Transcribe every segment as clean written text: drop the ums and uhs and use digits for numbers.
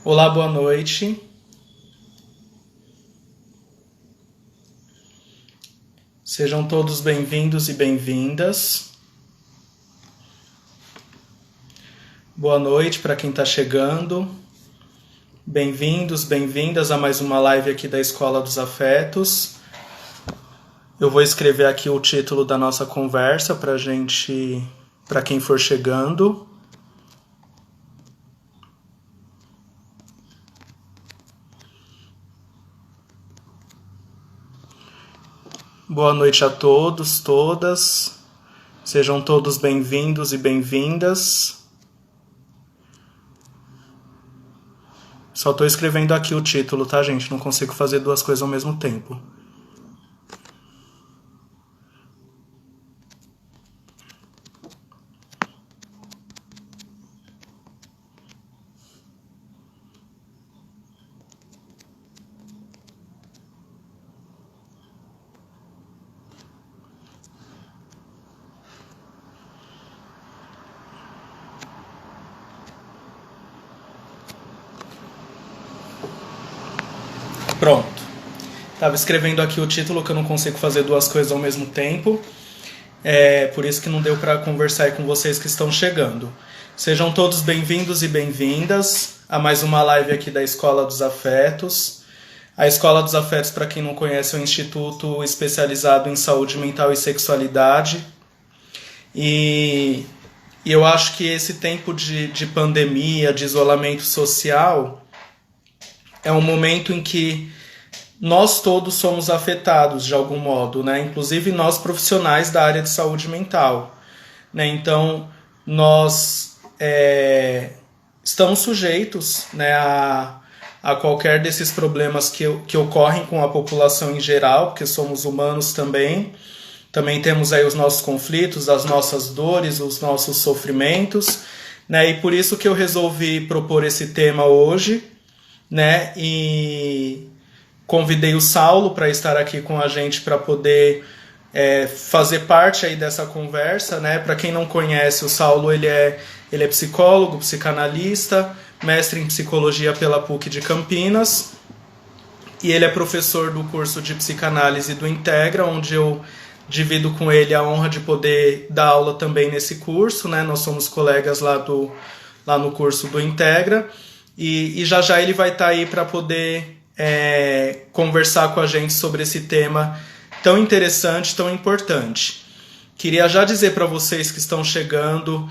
Olá, boa noite. Sejam todos bem-vindos e bem-vindas. Boa noite para quem está chegando. Bem-vindos, bem-vindas a mais uma live aqui da Escola dos Afetos. Eu vou escrever aqui o título da nossa conversa para quem for chegando. Boa noite a todos, todas. Sejam todos bem-vindos e bem-vindas. Só estou escrevendo aqui o título, tá, gente? Não consigo fazer duas coisas ao mesmo tempo. Pronto. Estava escrevendo aqui o título que eu não consigo fazer duas coisas ao mesmo tempo. Por isso que não deu para conversar aí com vocês que estão chegando. Sejam todos bem-vindos e bem-vindas a mais uma live aqui da Escola dos Afetos. A Escola dos Afetos, para quem não conhece, é um instituto especializado em saúde mental e sexualidade. E eu acho que esse tempo de pandemia, de isolamento social, é um momento em que nós todos somos afetados de algum modo, né? Inclusive nós profissionais da área de saúde mental, né? Então nós estamos sujeitos, né, a qualquer desses problemas que ocorrem com a população em geral, porque somos humanos também. Também temos aí os nossos conflitos, as nossas dores, os nossos sofrimentos, né? E por isso que eu resolvi propor esse tema hoje, né? E convidei o Saulo para estar aqui com a gente para poder fazer parte aí dessa conversa, né? Para quem não conhece, o Saulo ele é psicólogo, psicanalista, mestre em psicologia pela PUC de Campinas, e ele é professor do curso de psicanálise do Integra, onde eu divido com ele a honra de poder dar aula também nesse curso, né? Nós somos colegas lá no curso do Integra, e já já ele vai estar aí para poder conversar com a gente sobre esse tema tão interessante, tão importante. Queria já dizer para vocês que estão chegando,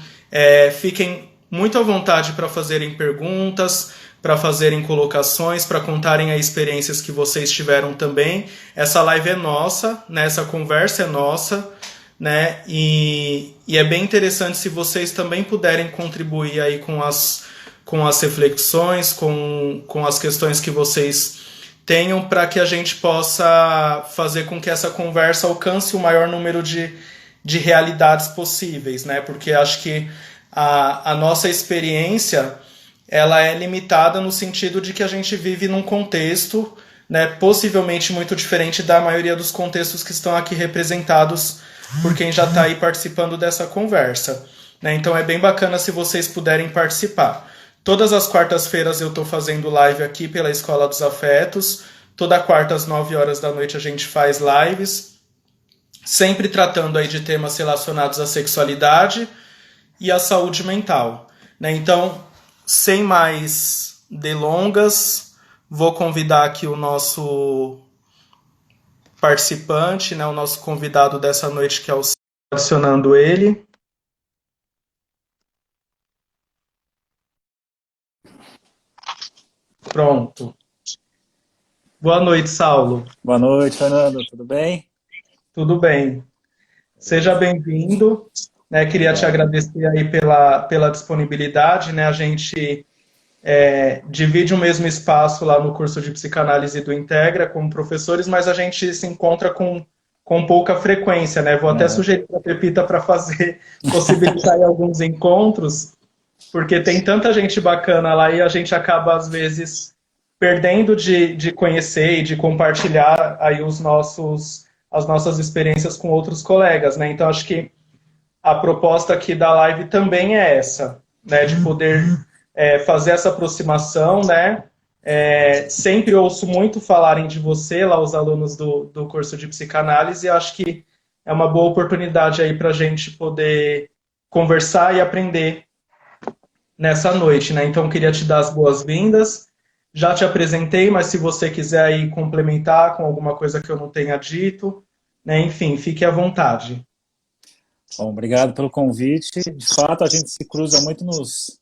fiquem muito à vontade para fazerem perguntas, para fazerem colocações, para contarem as experiências que vocês tiveram também. Essa live é nossa, né? Essa conversa é nossa, né? E é bem interessante se vocês também puderem contribuir aí com as reflexões, com as questões que vocês tenham, para que a gente possa fazer com que essa conversa alcance o maior número de realidades possíveis, né? Porque acho que a nossa experiência ela é limitada no sentido de que a gente vive num contexto, né, possivelmente muito diferente da maioria dos contextos que estão aqui representados por quem já está aí participando dessa conversa, né? Então é bem bacana se vocês puderem participar. Todas as quartas-feiras eu estou fazendo live aqui pela Escola dos Afetos. Toda quarta às 9 horas da noite a gente faz lives, sempre tratando aí de temas relacionados à sexualidade e à saúde mental, né? Então, sem mais delongas, vou convidar aqui o nosso participante, né, o nosso convidado dessa noite, que é o Saulo, adicionando ele. Pronto. Boa noite, Saulo. Boa noite, Fernando. Tudo bem? Tudo bem? Seja bem-vindo, né? Queria te Obrigado. agradecer aí pela disponibilidade, né? A gente divide o mesmo espaço lá no curso de psicanálise do Integra como professores, mas a gente se encontra com pouca frequência, né? Vou até Aham. sugerir para a Pepita para possibilitar aí alguns encontros, porque tem tanta gente bacana lá e a gente acaba, às vezes, perdendo de conhecer e de compartilhar aí as nossas experiências com outros colegas, né? Então, acho que a proposta aqui da live também é essa, né? De poder fazer essa aproximação, né? Sempre ouço muito falarem de você, lá os alunos do curso de psicanálise, e acho que é uma boa oportunidade aí para a gente poder conversar e aprender nessa noite, né? Então, queria te dar as boas-vindas. Já te apresentei, mas se você quiser aí complementar com alguma coisa que eu não tenha dito, né? Enfim, fique à vontade. Bom, obrigado pelo convite. De fato, a gente se cruza muito nos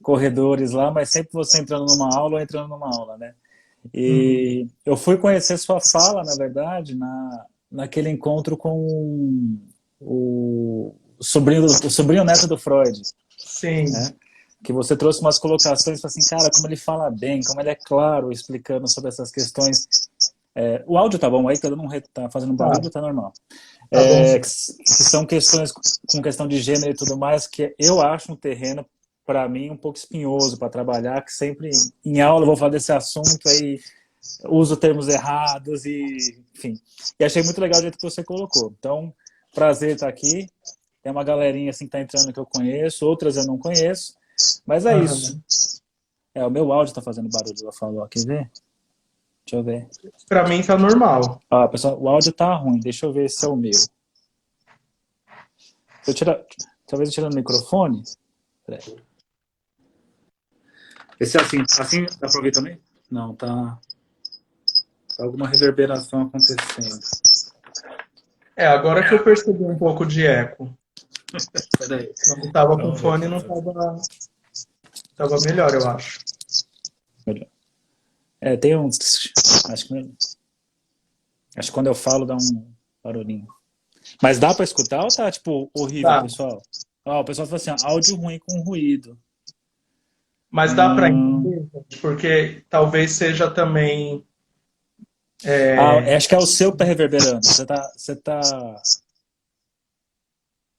corredores lá, mas sempre você entrando numa aula ou entrando numa aula, né? Uhum. E eu fui conhecer sua fala, na verdade, naquele encontro com o sobrinho neto do Freud, Sim. né? Que você trouxe umas colocações, assim, cara, como ele fala bem, como ele é claro explicando sobre essas questões. O áudio tá bom aí? Tá fazendo Tá, barulho, tá normal. tá bom Que sim. são questões com questão de gênero e tudo mais, que eu acho um terreno, para mim, um pouco espinhoso para trabalhar, que sempre em aula eu vou falar desse assunto, aí uso termos errados, e enfim. E achei muito legal o jeito que você colocou. Então, prazer estar aqui. Tem uma galerinha assim que está entrando que eu conheço, outras eu não conheço, mas é isso. Aham. O meu áudio está fazendo barulho, ela falou. Quer ver? Deixa eu ver. Para mim tá normal. Pessoal, o áudio tá ruim. Deixa eu ver se é o meu. Se eu tirar, talvez eu tirar o microfone. Peraí. Esse é assim dá pra ouvir também? Não, tá alguma reverberação acontecendo. Agora que eu percebi um pouco de eco. Peraí, Quando tava com vamos ver. fone não tava melhor, eu acho. Melhor. Tem uns. Acho que quando eu falo dá um barulhinho. Mas dá pra escutar ou tá, tipo, horrível, Tá. pessoal? O pessoal fala assim, ó, áudio ruim com ruído. Mas dá para Hum... entender, gente, porque talvez seja também. acho que é o seu que tá reverberando. Você tá...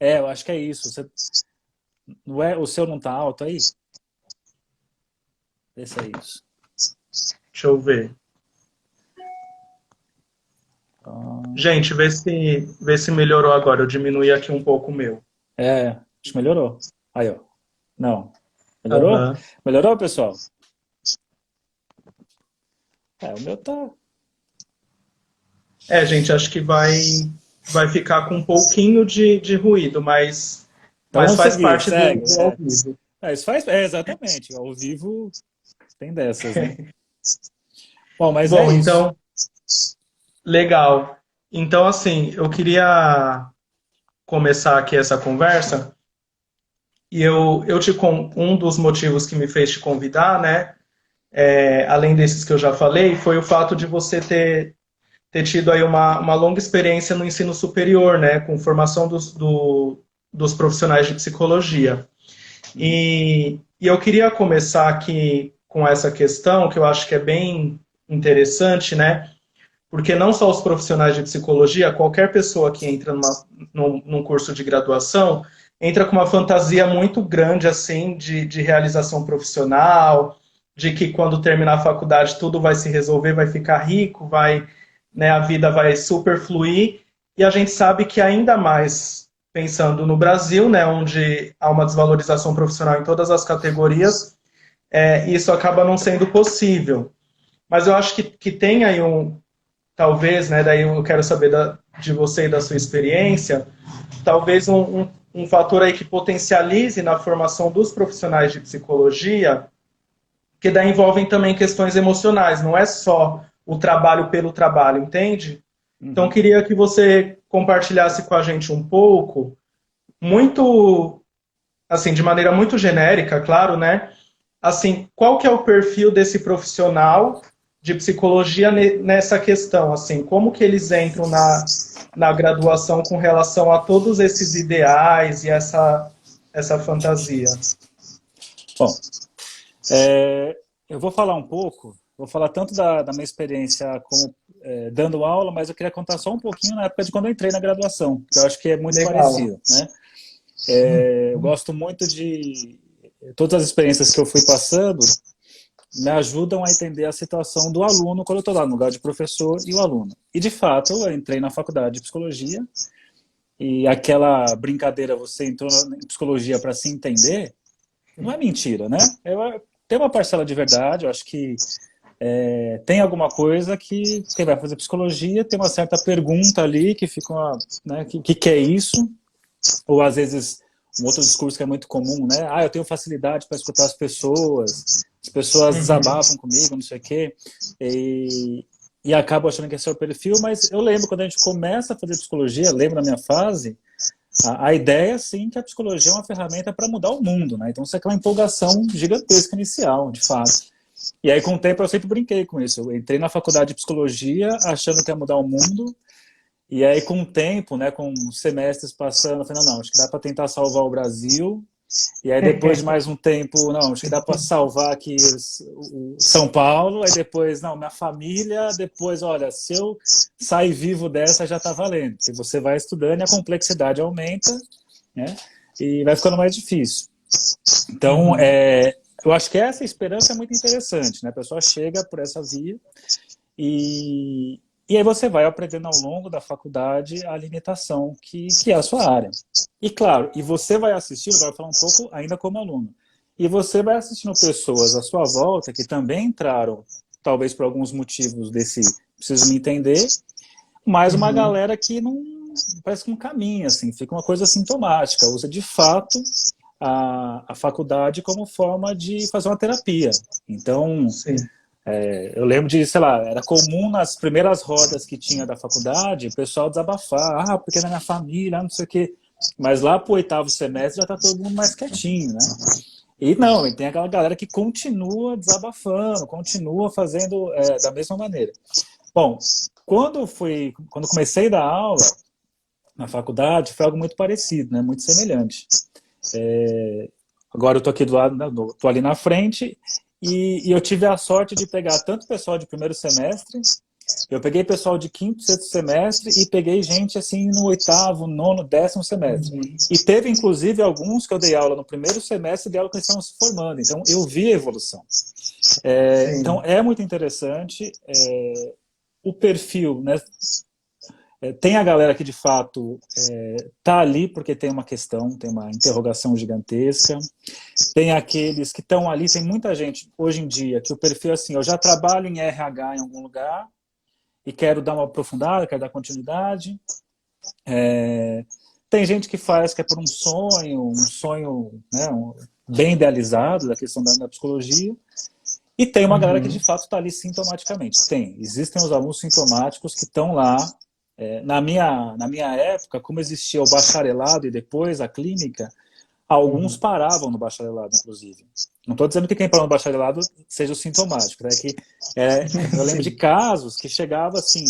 eu acho que é isso. Não é, o seu não tá alto aí? Vê se é isso. Deixa eu ver. Ah, Gente, vê se melhorou agora. Eu diminuí aqui um pouco o meu. acho que melhorou. Aí, ó. Não. Melhorou? Aham. Melhorou, pessoal? O meu tá... Gente, acho que vai ficar com um pouquinho de ruído, mas, Então mas vamos faz seguir, parte do, segue. do ao vivo. Isso faz... exatamente. Ao vivo tem dessas, né? Bom, mas é Bom, isso. então, legal. Então, assim, eu queria começar aqui essa conversa e um dos motivos que me fez te convidar, né, além desses que eu já falei, foi o fato de você ter tido aí uma longa experiência no ensino superior, né, com formação dos profissionais de psicologia. E eu queria começar aqui com essa questão, que eu acho que é bem interessante, né, porque não só os profissionais de psicologia, qualquer pessoa que entra num curso de graduação, entra com uma fantasia muito grande, assim, de realização profissional, de que quando terminar a faculdade tudo vai se resolver, vai ficar rico, né, a vida vai super fluir, e a gente sabe que ainda mais pensando no Brasil, né, onde há uma desvalorização profissional em todas as categorias, isso acaba não sendo possível. Mas eu acho que tem aí talvez, né, daí eu quero saber de você e da sua experiência, talvez um fator aí que potencialize na formação dos profissionais de psicologia, que daí envolvem também questões emocionais, não é só o trabalho pelo trabalho, entende? Então, Uhum. queria que você compartilhasse com a gente um pouco, muito, assim, de maneira muito genérica, claro, né? Assim, qual que é o perfil desse profissional de psicologia nessa questão, assim, como que eles entram na graduação com relação a todos esses ideais e essa fantasia? Bom, eu vou falar um pouco, vou falar tanto da minha experiência como dando aula, mas eu queria contar só um pouquinho na época de quando eu entrei na graduação, que eu acho que é muito Legal. parecido, né? Eu gosto muito de... Todas as experiências que eu fui passando me ajudam a entender a situação do aluno quando eu estou lá no lugar de professor e o aluno. E, de fato, eu entrei na faculdade de psicologia e aquela brincadeira, você entrou em psicologia para se entender, não é mentira, né? Tem uma parcela de verdade, eu acho que tem alguma coisa que quem vai fazer psicologia tem uma certa pergunta ali que fica né, que é isso? Ou às vezes um outro discurso que é muito comum, né? Ah, eu tenho facilidade para escutar as pessoas desabafam comigo, não sei o quê, e acabo achando que esse é o perfil, mas eu lembro quando a gente começa a fazer psicologia, lembro na minha fase, a ideia, sim, que a psicologia é uma ferramenta para mudar o mundo, né? Então, isso é aquela empolgação gigantesca inicial, de fato. E aí, com o tempo, eu sempre brinquei com isso. Eu entrei na faculdade de psicologia achando que ia mudar o mundo, e aí, com o tempo, né, com semestres passando, eu falei, não, acho que dá para tentar salvar o Brasil. E aí, depois de mais um tempo, não, acho que dá para salvar aqui o São Paulo. Aí depois, não, minha família. Depois, olha, se eu sair vivo dessa, já está valendo. Se você vai estudando e a complexidade aumenta, né? E vai ficando mais difícil. Então, eu acho que essa esperança é muito interessante, né? A pessoa chega por essa via e aí você vai aprendendo ao longo da faculdade a limitação que é a sua área. E claro, e você vai assistindo, agora falar um pouco ainda como aluno, e você vai assistindo pessoas à sua volta que também entraram, talvez por alguns motivos desse preciso me entender, mas uma galera que não parece que não caminha, assim, fica uma coisa sintomática, usa de fato a faculdade como forma de fazer uma terapia. Então, eu lembro de, sei lá, era comum nas primeiras rodas que tinha da faculdade, o pessoal desabafar, porque na minha família, não sei o quê. Mas lá pro 8º semestre já tá todo mundo mais quietinho, né? E não, e tem aquela galera que continua desabafando, continua fazendo da mesma maneira. Bom, quando comecei a dar aula na faculdade, foi algo muito parecido, né? Muito semelhante. Agora eu tô aqui do lado, tô ali na frente, e eu tive a sorte de pegar tanto pessoal de primeiro semestre, eu peguei pessoal de 5º, 6º semestre e peguei gente assim no 8º, 9º, 10º semestre. E teve inclusive alguns que eu dei aula no primeiro semestre e dei aula que eles estavam se formando. Então eu vi a evolução. Então é muito interessante. O perfil, né? Tem a galera que de fato tá ali porque tem uma questão, tem uma interrogação gigantesca. Tem aqueles que estão ali, tem muita gente hoje em dia que o perfil é assim, eu já trabalho em RH em algum lugar e quero dar uma aprofundada, quero dar continuidade. Tem gente que faz que é por um sonho né, bem idealizado da questão da psicologia. E tem uma galera que de fato está ali sintomaticamente. Existem os alunos sintomáticos que estão lá. Na minha época, como existia o bacharelado e depois a clínica, alguns paravam no bacharelado, inclusive. Não estou dizendo que quem parou no bacharelado seja o sintomático, né? Eu lembro de casos que chegava assim,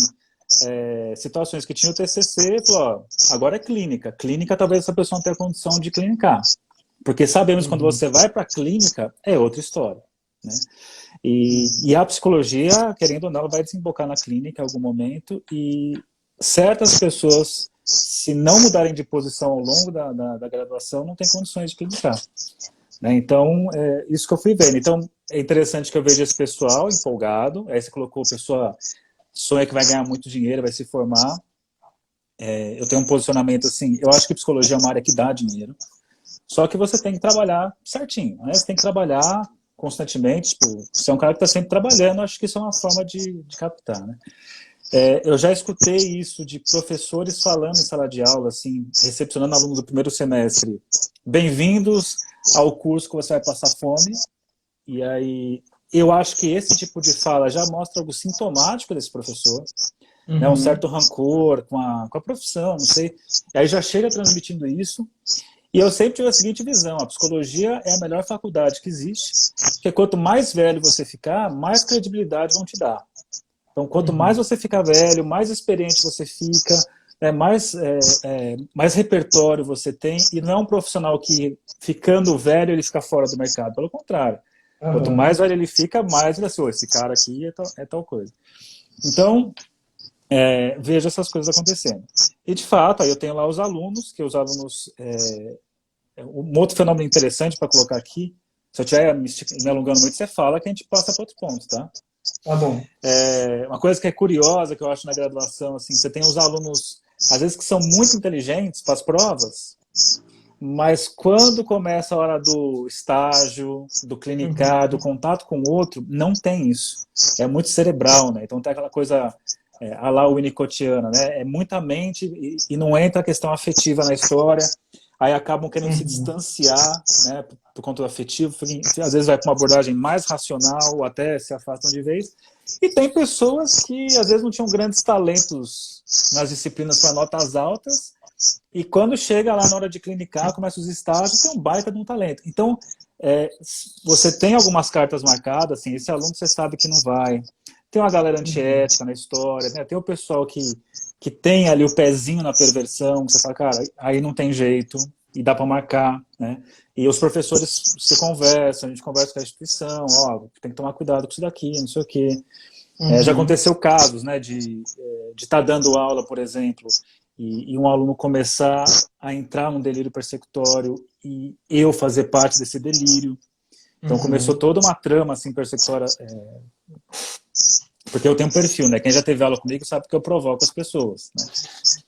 situações que tinha o TCC e falou, ó, agora é clínica. Clínica talvez essa pessoa não tenha condição de clinicar. Porque sabemos que quando você vai para a clínica, é outra história, né? E a psicologia, querendo ou não, ela vai desembocar na clínica em algum momento e certas pessoas, se não mudarem de posição ao longo da graduação, não têm condições de clinicar, né? Então, isso que eu fui vendo. Então, é interessante que eu veja esse pessoal empolgado. Aí você colocou, a pessoa sonha que vai ganhar muito dinheiro, vai se formar. Eu tenho um posicionamento assim, eu acho que psicologia é uma área que dá dinheiro, só que você tem que trabalhar certinho, né? Você tem que trabalhar constantemente, tipo, você é um cara que está sempre trabalhando, acho que isso é uma forma de captar, né? Eu já escutei isso de professores falando em sala de aula, assim, recepcionando alunos do primeiro semestre. Bem-vindos ao curso que você vai passar fome. E aí, eu acho que esse tipo de fala já mostra algo sintomático desse professor, né, um certo rancor com a profissão, não sei. E aí já chega transmitindo isso. E eu sempre tive a seguinte visão, a psicologia é a melhor faculdade que existe, porque quanto mais velho você ficar, mais credibilidade vão te dar. Então, quanto mais você fica velho, mais experiente você fica, mais repertório você tem, e não é um profissional que, ficando velho, ele fica fora do mercado. Pelo contrário. Quanto mais velho ele fica, mais ele assim, esse cara aqui é tal coisa. Então, vejo essas coisas acontecendo. E, de fato, aí eu tenho lá os alunos, que os alunos... um outro fenômeno interessante para colocar aqui, se eu estiver me alongando muito, você fala que a gente passa para outro ponto, tá? Tá bom. Uma coisa que é curiosa, que eu acho na graduação, assim, você tem os alunos, às vezes, que são muito inteligentes para as provas, Mas quando começa a hora do estágio, do clinicar, do contato com o outro, não tem isso. É muito cerebral, né? Então tem aquela coisa a lá winnicottiana, né? É muita mente e não entra a questão afetiva na história. Aí acabam querendo se distanciar, né, por conta do afetivo. Às vezes vai para uma abordagem mais racional ou até se afastam de vez. E tem pessoas que às vezes não tinham grandes talentos nas disciplinas para notas altas, e quando chega lá na hora de clinicar, começa os estágios, tem um baita de um talento. Então, você tem algumas cartas marcadas, assim, esse aluno você sabe que não vai. Tem uma galera antiética na história, né? Tem o pessoal que tem ali o pezinho na perversão, que você fala, cara, aí não tem jeito, e dá para marcar, né? E os professores se conversam, a gente conversa com a instituição, ó, tem que tomar cuidado com isso daqui, não sei o quê. Já aconteceu casos, né, de estar dando aula, por exemplo, e um aluno começar a entrar num delírio persecutório e eu fazer parte desse delírio. Então começou toda uma trama assim, persecutória, porque eu tenho um perfil, né? Quem já teve aula comigo sabe que eu provoco as pessoas, né?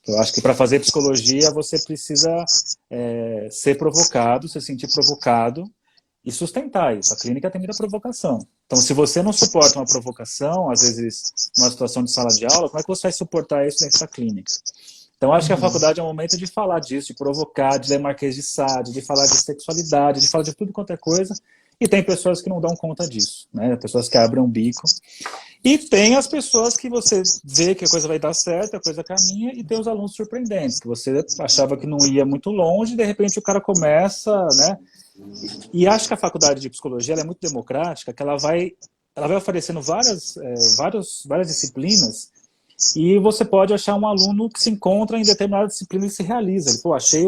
Eu acho que para fazer psicologia você precisa ser provocado, se sentir provocado e sustentar isso. A clínica tem muita provocação. Então, se você não suporta uma provocação, às vezes numa situação de sala de aula, como é que você vai suportar isso dentro da clínica? Então, acho que a faculdade é um momento de falar disso, de provocar, de ler Marquês de Sade, de falar de sexualidade, de falar de tudo quanto é coisa. E tem pessoas que não dão conta disso, né? Pessoas que abrem um bico. E tem as pessoas que você vê que a coisa vai dar certo, a coisa caminha, e tem os alunos surpreendentes, que você achava que não ia muito longe, e de repente o cara começa, né? E acho que a faculdade de psicologia ela é muito democrática, que ela vai oferecendo várias disciplinas, e você pode achar um aluno que se encontra em determinada disciplina e se realiza. Ele, pô, achei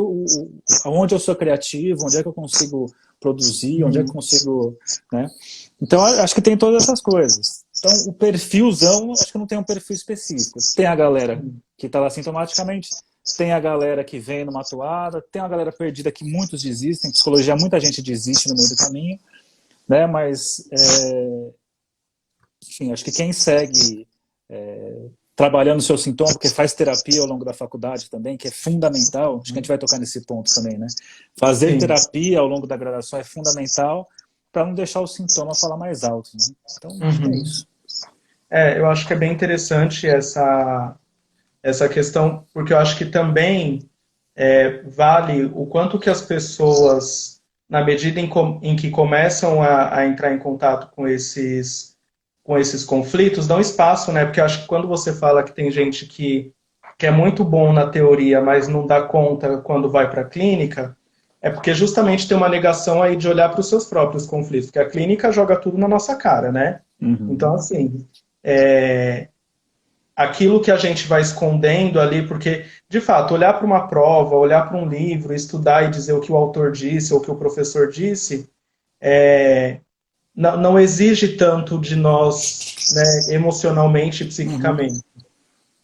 onde eu sou criativo, onde é que eu consigo produzir, onde é que eu consigo, né? Então, acho que tem todas essas coisas. Então, o perfilzão, acho que não tem um perfil específico. Tem a galera que está lá sintomaticamente, tem a galera que vem numa toada, tem a galera perdida que muitos desistem. Em psicologia, muita gente desiste no meio do caminho, né? Mas, enfim, acho que quem segue trabalhando o seu sintoma, porque faz terapia ao longo da faculdade também, que é fundamental, acho que a gente vai tocar nesse ponto também, né? Fazer terapia ao longo da graduação é fundamental para não deixar o sintoma falar mais alto, né? Então, acho que é isso. Eu acho que é bem interessante essa questão, porque eu acho que também vale o quanto que as pessoas, na medida em que começam a entrar em contato com esses conflitos, dão espaço, né? Porque eu acho que quando você fala que tem gente que é muito bom na teoria, mas não dá conta quando vai para a clínica, é porque justamente tem uma negação aí de olhar para os seus próprios conflitos, porque a clínica joga tudo na nossa cara, né? Então, assim, aquilo que a gente vai escondendo ali, porque, de fato, olhar para uma prova, olhar para um livro, estudar e dizer o que o autor disse ou o que o professor disse, não exige tanto de nós, né, emocionalmente e psiquicamente.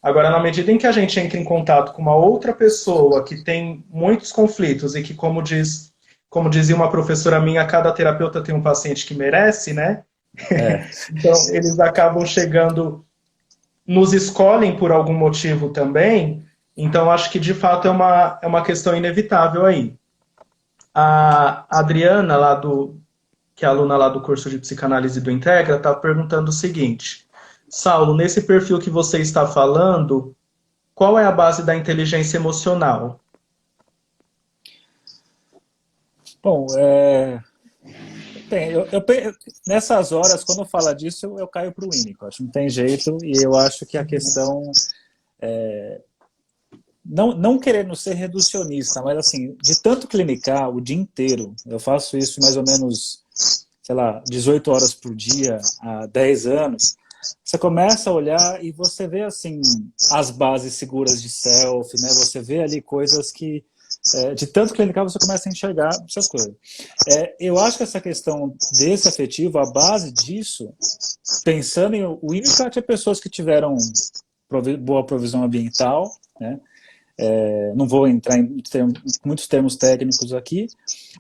Agora, na medida em que a gente entra em contato com uma outra pessoa que tem muitos conflitos e que, como dizia uma professora minha, cada terapeuta tem um paciente que merece, né? Então, eles acabam chegando, nos escolhem por algum motivo também, então acho que, de fato, é uma questão inevitável aí. A Adriana, que é aluna lá do curso de psicanálise do Integra, está perguntando o seguinte: Saulo, nesse perfil que você está falando, qual é a base da inteligência emocional? Bom, nessas horas, quando eu falo disso, eu caio para o Winnicott. Acho que não tem jeito, e eu acho que a questão não querendo ser reducionista, mas assim, de tanto clinicar o dia inteiro, eu faço isso mais ou menos, sei lá, 18 horas por dia há 10 anos, você começa a olhar e você vê assim as bases seguras de self, né? Você vê ali coisas que de tanto clinicar você começa a enxergar essas coisas. Eu acho que essa questão desse afetivo, a base disso, pensando em o Winnicott, é pessoas que tiveram boa provisão ambiental, né? Não vou entrar em muitos termos técnicos aqui,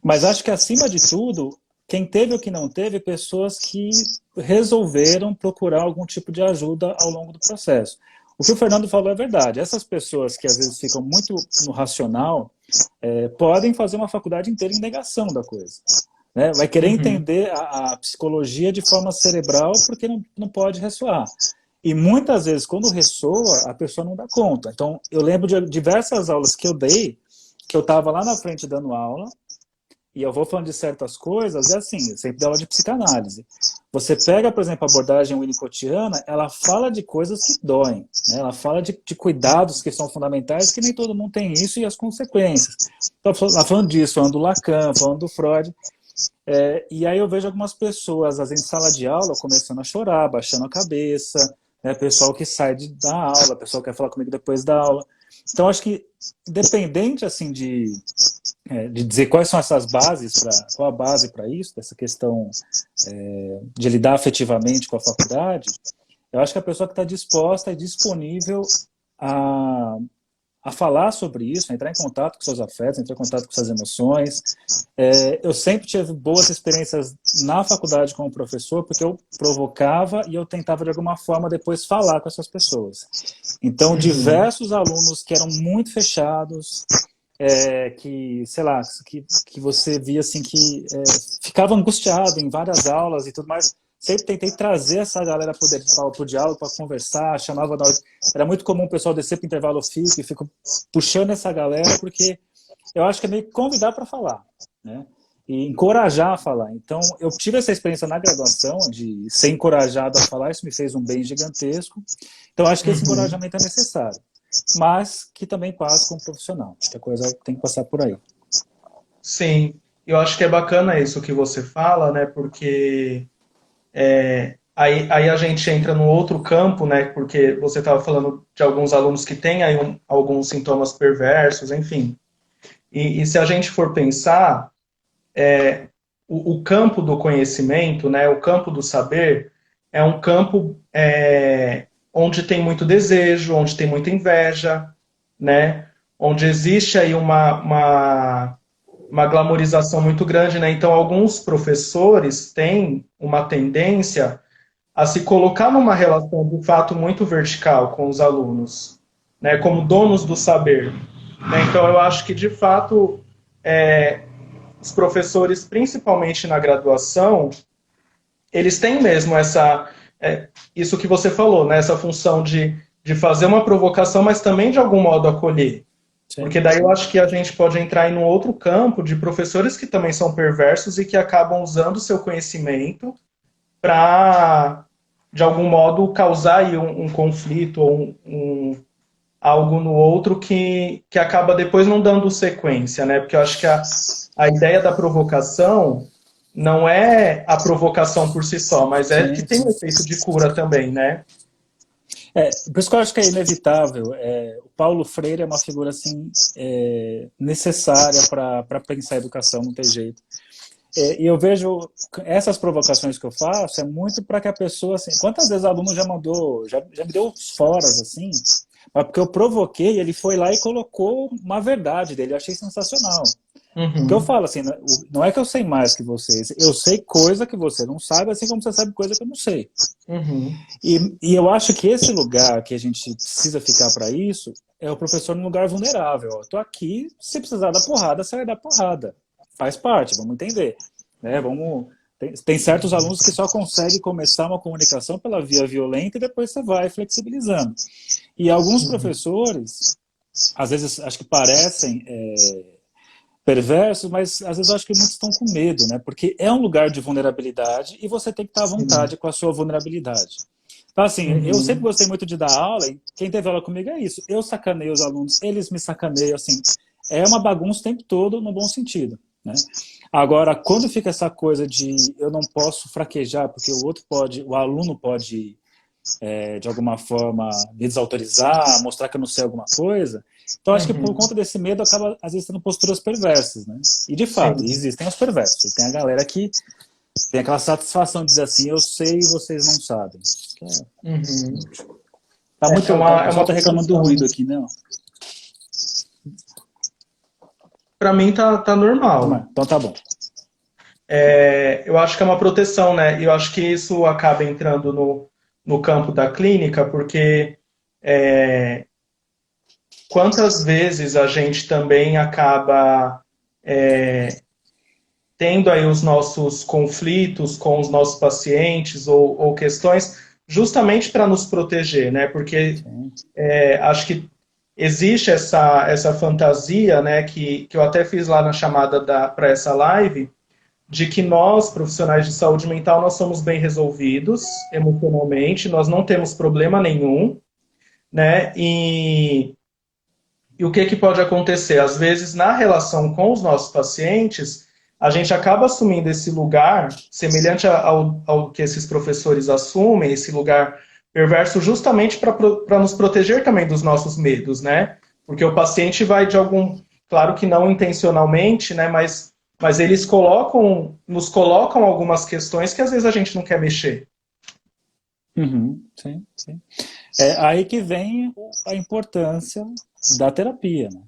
mas acho que acima de tudo, quem teve ou que não teve, pessoas que resolveram procurar algum tipo de ajuda ao longo do processo. O que o Fernando falou é verdade. Essas pessoas que às vezes ficam muito no racional, podem fazer uma faculdade inteira em negação da coisa. Né? Vai querer entender a psicologia de forma cerebral porque não pode ressoar. E muitas vezes, quando ressoa, a pessoa não dá conta. Então, eu lembro de diversas aulas que eu dei, que eu estava lá na frente dando aula, e eu vou falando de certas coisas, é assim, eu sempre dei aula de psicanálise. Você pega, por exemplo, a abordagem winnicottiana, ela fala de coisas que doem, né? Ela fala de cuidados que são fundamentais, que nem todo mundo tem isso, e as consequências. Então, ela falando disso, falando do Lacan, falando do Freud. E aí eu vejo algumas pessoas, às vezes em sala de aula, começando a chorar, baixando a cabeça, né? Pessoal que sai da aula, pessoal que quer falar comigo depois da aula. Então, acho que, independente assim, de dizer quais são essas bases, qual a base para isso, dessa questão de lidar afetivamente com a faculdade, eu acho que a pessoa que está disposta e disponível a falar sobre isso, a entrar em contato com seus afetos, entrar em contato com suas emoções. Eu sempre tive boas experiências na faculdade como professor, porque eu provocava e eu tentava de alguma forma depois falar com essas pessoas. Então, diversos alunos que eram muito fechados, que, sei lá, que você via assim que ficava angustiado em várias aulas e tudo mais. Sempre tentei trazer essa galera para o diálogo, para conversar, chamava era muito comum o pessoal descer para o intervalo FIC e fico puxando essa galera, porque eu acho que é meio que convidar para falar, né? E encorajar a falar. Então, eu tive essa experiência na graduação, de ser encorajado a falar, isso me fez um bem gigantesco. Então, acho que esse encorajamento é necessário, mas que também passa como profissional. Acho que a coisa tem que passar por aí. Sim, eu acho que é bacana isso que você fala, né? Porque aí a gente entra no outro campo, né? Porque você estava falando de alguns alunos que têm aí alguns sintomas perversos, enfim. E se a gente for pensar, o campo do conhecimento, né? O campo do saber é um campo onde tem muito desejo, onde tem muita inveja, né? Onde existe aí uma glamorização muito grande, né? Então, alguns professores têm uma tendência a se colocar numa relação, de fato, muito vertical com os alunos, né? Como donos do saber. Né? Então, eu acho que, de fato, os professores, principalmente na graduação, eles têm mesmo isso que você falou, né? Essa função de fazer uma provocação, mas também, de algum modo, acolher. Sim. Porque daí eu acho que a gente pode entrar em um outro campo de professores que também são perversos e que acabam usando o seu conhecimento para, de algum modo, causar aí um conflito ou algo no outro que acaba depois não dando sequência, né? Porque eu acho que a ideia da provocação não é a provocação por si só, mas que tem um efeito de cura também, né? Por isso que eu acho que é inevitável. O Paulo Freire é uma figura assim, necessária para pensar a educação, não tem jeito. E eu vejo essas provocações que eu faço muito para que a pessoa, assim, quantas vezes o aluno já me deu foras assim, porque eu provoquei, ele foi lá e colocou uma verdade dele, eu achei sensacional. Porque eu falo assim, não é que eu sei mais que vocês, eu sei coisa que você não sabe, assim como você sabe coisa que eu não sei. E eu acho que esse lugar que a gente precisa ficar para isso é o professor num lugar vulnerável. Eu tô aqui, se precisar dar porrada, você vai dar porrada. Faz parte, vamos entender. Né? Tem certos alunos que só conseguem começar uma comunicação pela via violenta e depois você vai flexibilizando. E alguns professores, às vezes, acho que parecem perversos, mas às vezes eu acho que muitos estão com medo, né? Porque é um lugar de vulnerabilidade e você tem que estar à vontade com a sua vulnerabilidade. Então, assim, eu sempre gostei muito de dar aula e quem teve aula comigo é isso. Eu sacaneio os alunos, eles me sacaneiam, assim. É uma bagunça o tempo todo, no bom sentido, né? Agora, quando fica essa coisa de eu não posso fraquejar porque o aluno pode, de alguma forma, me desautorizar, mostrar que eu não sei alguma coisa. Então, acho que por conta desse medo, acaba, às vezes, tendo posturas perversas, né? E, de fato, existem os perversos. E tem a galera que tem aquela satisfação de dizer assim, eu sei e vocês não sabem. Tá muito... O pessoal tá reclamando do ruído aqui, não? Para mim, tá normal. Então, tá bom. Eu acho que é uma proteção, né? E eu acho que isso acaba entrando no campo da clínica, porque quantas vezes a gente também acaba tendo aí os nossos conflitos com os nossos pacientes ou questões justamente para nos proteger, né? Porque Sim. acho que existe essa fantasia, né, que eu até fiz lá na chamada para essa live, de que nós, profissionais de saúde mental, nós somos bem resolvidos emocionalmente, nós não temos problema nenhum, né? E o que pode acontecer? Às vezes, na relação com os nossos pacientes, a gente acaba assumindo esse lugar, semelhante ao que esses professores assumem, esse lugar perverso, justamente para nos proteger também dos nossos medos, né? Porque o paciente vai de claro que não intencionalmente, né? Mas eles nos colocam algumas questões que às vezes a gente não quer mexer. Uhum, sim, sim. É aí que vem a importância da terapia, né?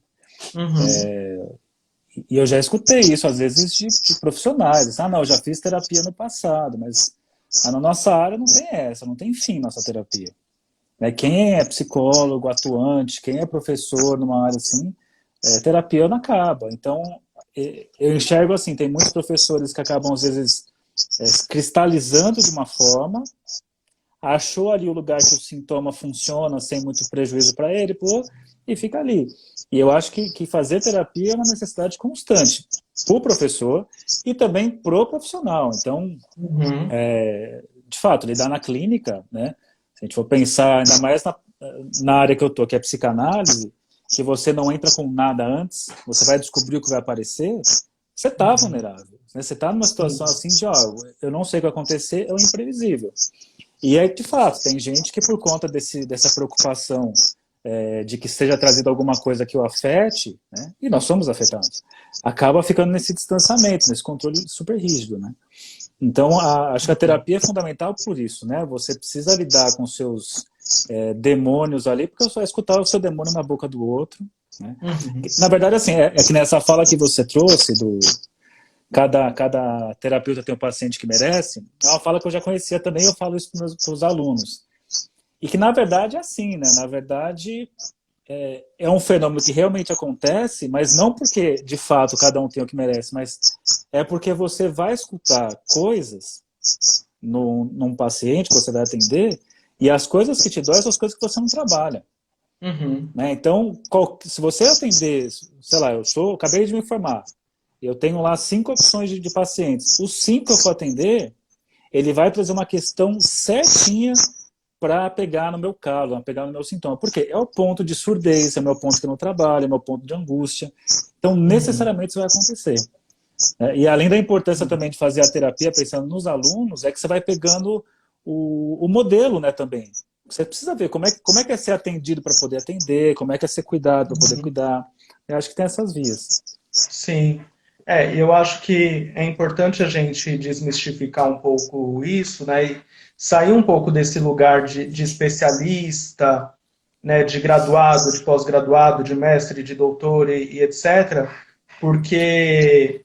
Uhum. E eu já escutei isso, às vezes, de profissionais. Ah, não, eu já fiz terapia no passado, mas na nossa área não tem essa, não tem fim nossa terapia. Né? Quem é psicólogo, atuante, quem é professor numa área assim, terapia não acaba. Então, eu enxergo assim, tem muitos professores que acabam, às vezes, cristalizando de uma forma, achou ali o lugar que o sintoma funciona sem muito prejuízo para ele, pô, e fica ali. E eu acho que fazer terapia é uma necessidade constante para o professor e também para o profissional. Então, Uhum. de fato, lidar na clínica, né? Se a gente for pensar, ainda mais na área que eu tô, que é psicanálise, que você não entra com nada antes, você vai descobrir o que vai aparecer, você está vulnerável. Né? Você está numa situação assim de, ó, eu não sei o que vai acontecer, é o imprevisível. E é de fato, tem gente que por conta dessa preocupação de que seja trazido alguma coisa que o afete, né, e nós somos afetados, acaba ficando nesse distanciamento, nesse controle super rígido, né? Então, acho que a terapia é fundamental por isso, né? Você precisa lidar com seus demônios ali, porque eu só escutar o seu demônio na boca do outro, né? Uhum. Na verdade, assim, é que nessa fala que você trouxe do cada terapeuta tem um paciente que merece, é uma fala que eu já conhecia também, eu falo isso para os alunos. E que, na verdade, é assim, né? Na verdade, é um fenômeno que realmente acontece, mas não porque, de fato, cada um tem o que merece, mas é porque você vai escutar coisas num paciente que você vai atender, e as coisas que te dói são as coisas que você não trabalha. Uhum. Né? Então, se você atender, sei lá, acabei de me informar, eu tenho lá 5 opções de pacientes. Os 5 que eu for atender, ele vai trazer uma questão certinha para pegar no meu calo, para pegar no meu sintoma. Por quê? É o ponto de surdez, é o meu ponto que eu não trabalho, é o meu ponto de angústia. Então, Uhum. necessariamente isso vai acontecer. E além da importância também de fazer a terapia pensando nos alunos, é que você vai pegando o modelo, né, também. Você precisa ver como é que é ser atendido para poder atender, como é que é ser cuidado para poder cuidar. Eu acho que tem essas vias. Sim. Eu acho que é importante a gente desmistificar um pouco isso, né? E sair um pouco desse lugar de especialista, né? De graduado, de pós-graduado, de mestre, de doutor e etc. Porque,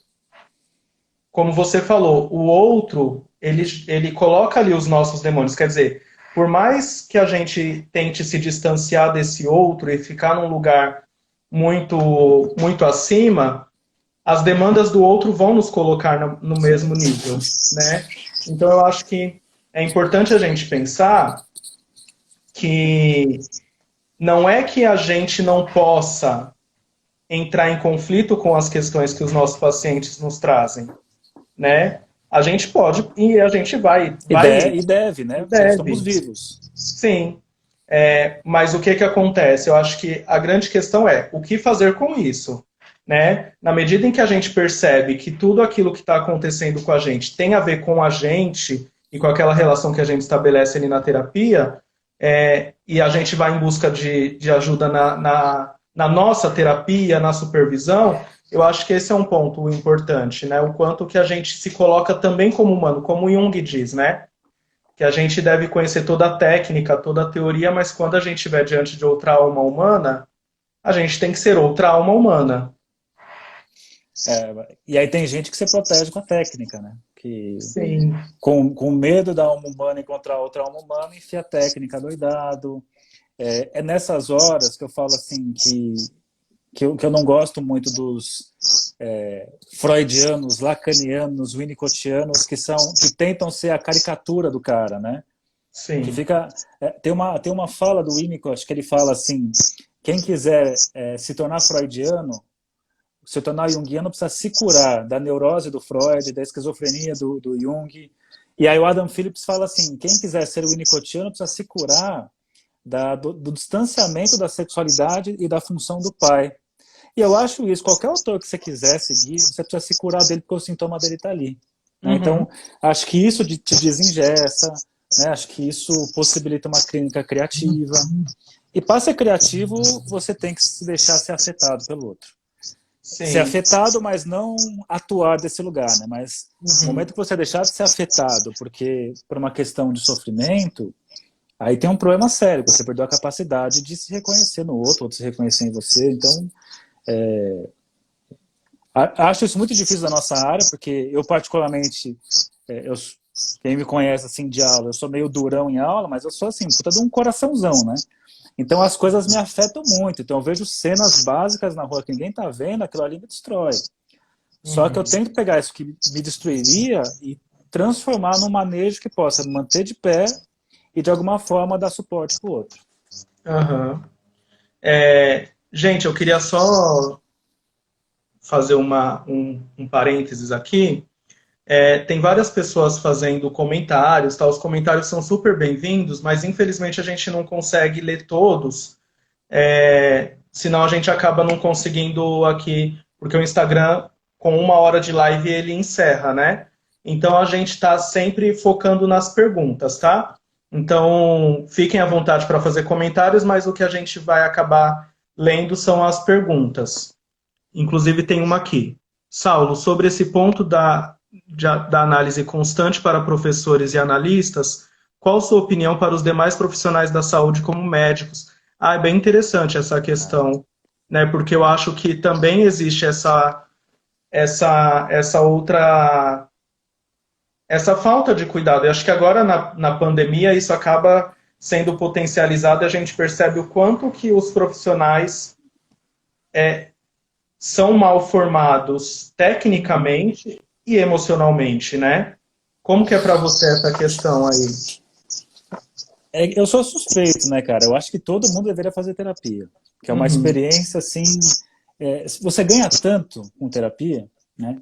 como você falou, o outro, ele coloca ali os nossos demônios. Quer dizer, por mais que a gente tente se distanciar desse outro e ficar num lugar muito acima, as demandas do outro vão nos colocar no mesmo nível, né? Então eu acho que é importante a gente pensar que não é que a gente não possa entrar em conflito com as questões que os nossos pacientes nos trazem, né? A gente pode e a gente E deve, e né? Nós estamos deve, vivos. sim. Mas o que acontece? Eu acho que a grande questão é o que fazer com isso, né? Na medida em que a gente percebe que tudo aquilo que está acontecendo com a gente tem a ver com a gente e com aquela relação que a gente estabelece ali na terapia, e a gente vai em busca de ajuda na nossa terapia, na supervisão, eu acho que esse é um ponto importante, né? O quanto que a gente se coloca também como humano, como Jung diz, né? Que a gente deve conhecer toda a técnica, toda a teoria, mas quando a gente estiver diante de outra alma humana, a gente tem que ser outra alma humana. E aí tem gente que se protege com a técnica, né? Que Sim. com medo da alma humana encontrar outra alma humana, enfia a técnica doidado. É nessas horas que eu falo assim que eu não gosto muito dos freudianos, lacanianos, winnicottianos, que tentam ser a caricatura do cara, né? Que Sim. fica tem uma fala do Winnicott, acho que ele fala assim: quem quiser se tornar freudiano, se tornar junguiano, precisa se curar da neurose do Freud, da esquizofrenia do Jung. E aí o Adam Phillips fala assim: quem quiser ser winnicottiano precisa se curar do distanciamento da sexualidade e da função do pai. E eu acho isso, qualquer autor que você quiser seguir, você precisa se curar dele porque o sintoma dele está ali. Né? Uhum. Então, acho que isso te desengessa, né? Acho que isso possibilita uma clínica criativa. E para ser criativo, você tem que se deixar ser afetado pelo outro. Ser Sim. afetado, mas não atuar desse lugar. Né? Mas no Uhum. momento que você deixar de ser afetado porque por uma questão de sofrimento, aí tem um problema sério, você perdeu a capacidade de se reconhecer no outro, ou de se reconhecer em você. Então, acho isso muito difícil da nossa área, porque eu particularmente, eu, quem me conhece assim de aula, eu sou meio durão em aula, mas eu sou assim, puta de um coraçãozão, né? Então as coisas me afetam muito. Então eu vejo cenas básicas na rua que ninguém tá vendo, aquilo ali me destrói. Só que Uhum. eu tento pegar isso que me destruiria e transformar num manejo que possa me manter de pé e de alguma forma dar suporte pro outro. Aham. Gente, eu queria só fazer um parênteses aqui. Tem várias pessoas fazendo comentários, tá? Os comentários são super bem-vindos, mas infelizmente a gente não consegue ler todos, senão a gente acaba não conseguindo aqui, porque o Instagram, com 1 hora de live, ele encerra, né? Então a gente está sempre focando nas perguntas, tá? Então fiquem à vontade para fazer comentários, mas o que a gente vai acabar lendo são as perguntas. Inclusive tem uma aqui. Saulo, sobre esse ponto da análise constante para professores e analistas, qual sua opinião para os demais profissionais da saúde, como médicos? Ah, é bem interessante essa questão, né? Porque eu acho que também existe essa outra, essa falta de cuidado. Eu acho que agora na pandemia isso acaba sendo potencializado e a gente percebe o quanto que os profissionais são mal formados tecnicamente e emocionalmente, né? Como que é para você essa questão aí? Eu sou suspeito, né, cara? Eu acho que todo mundo deveria fazer terapia, que é uma Uhum. experiência assim. Você ganha tanto com terapia, né?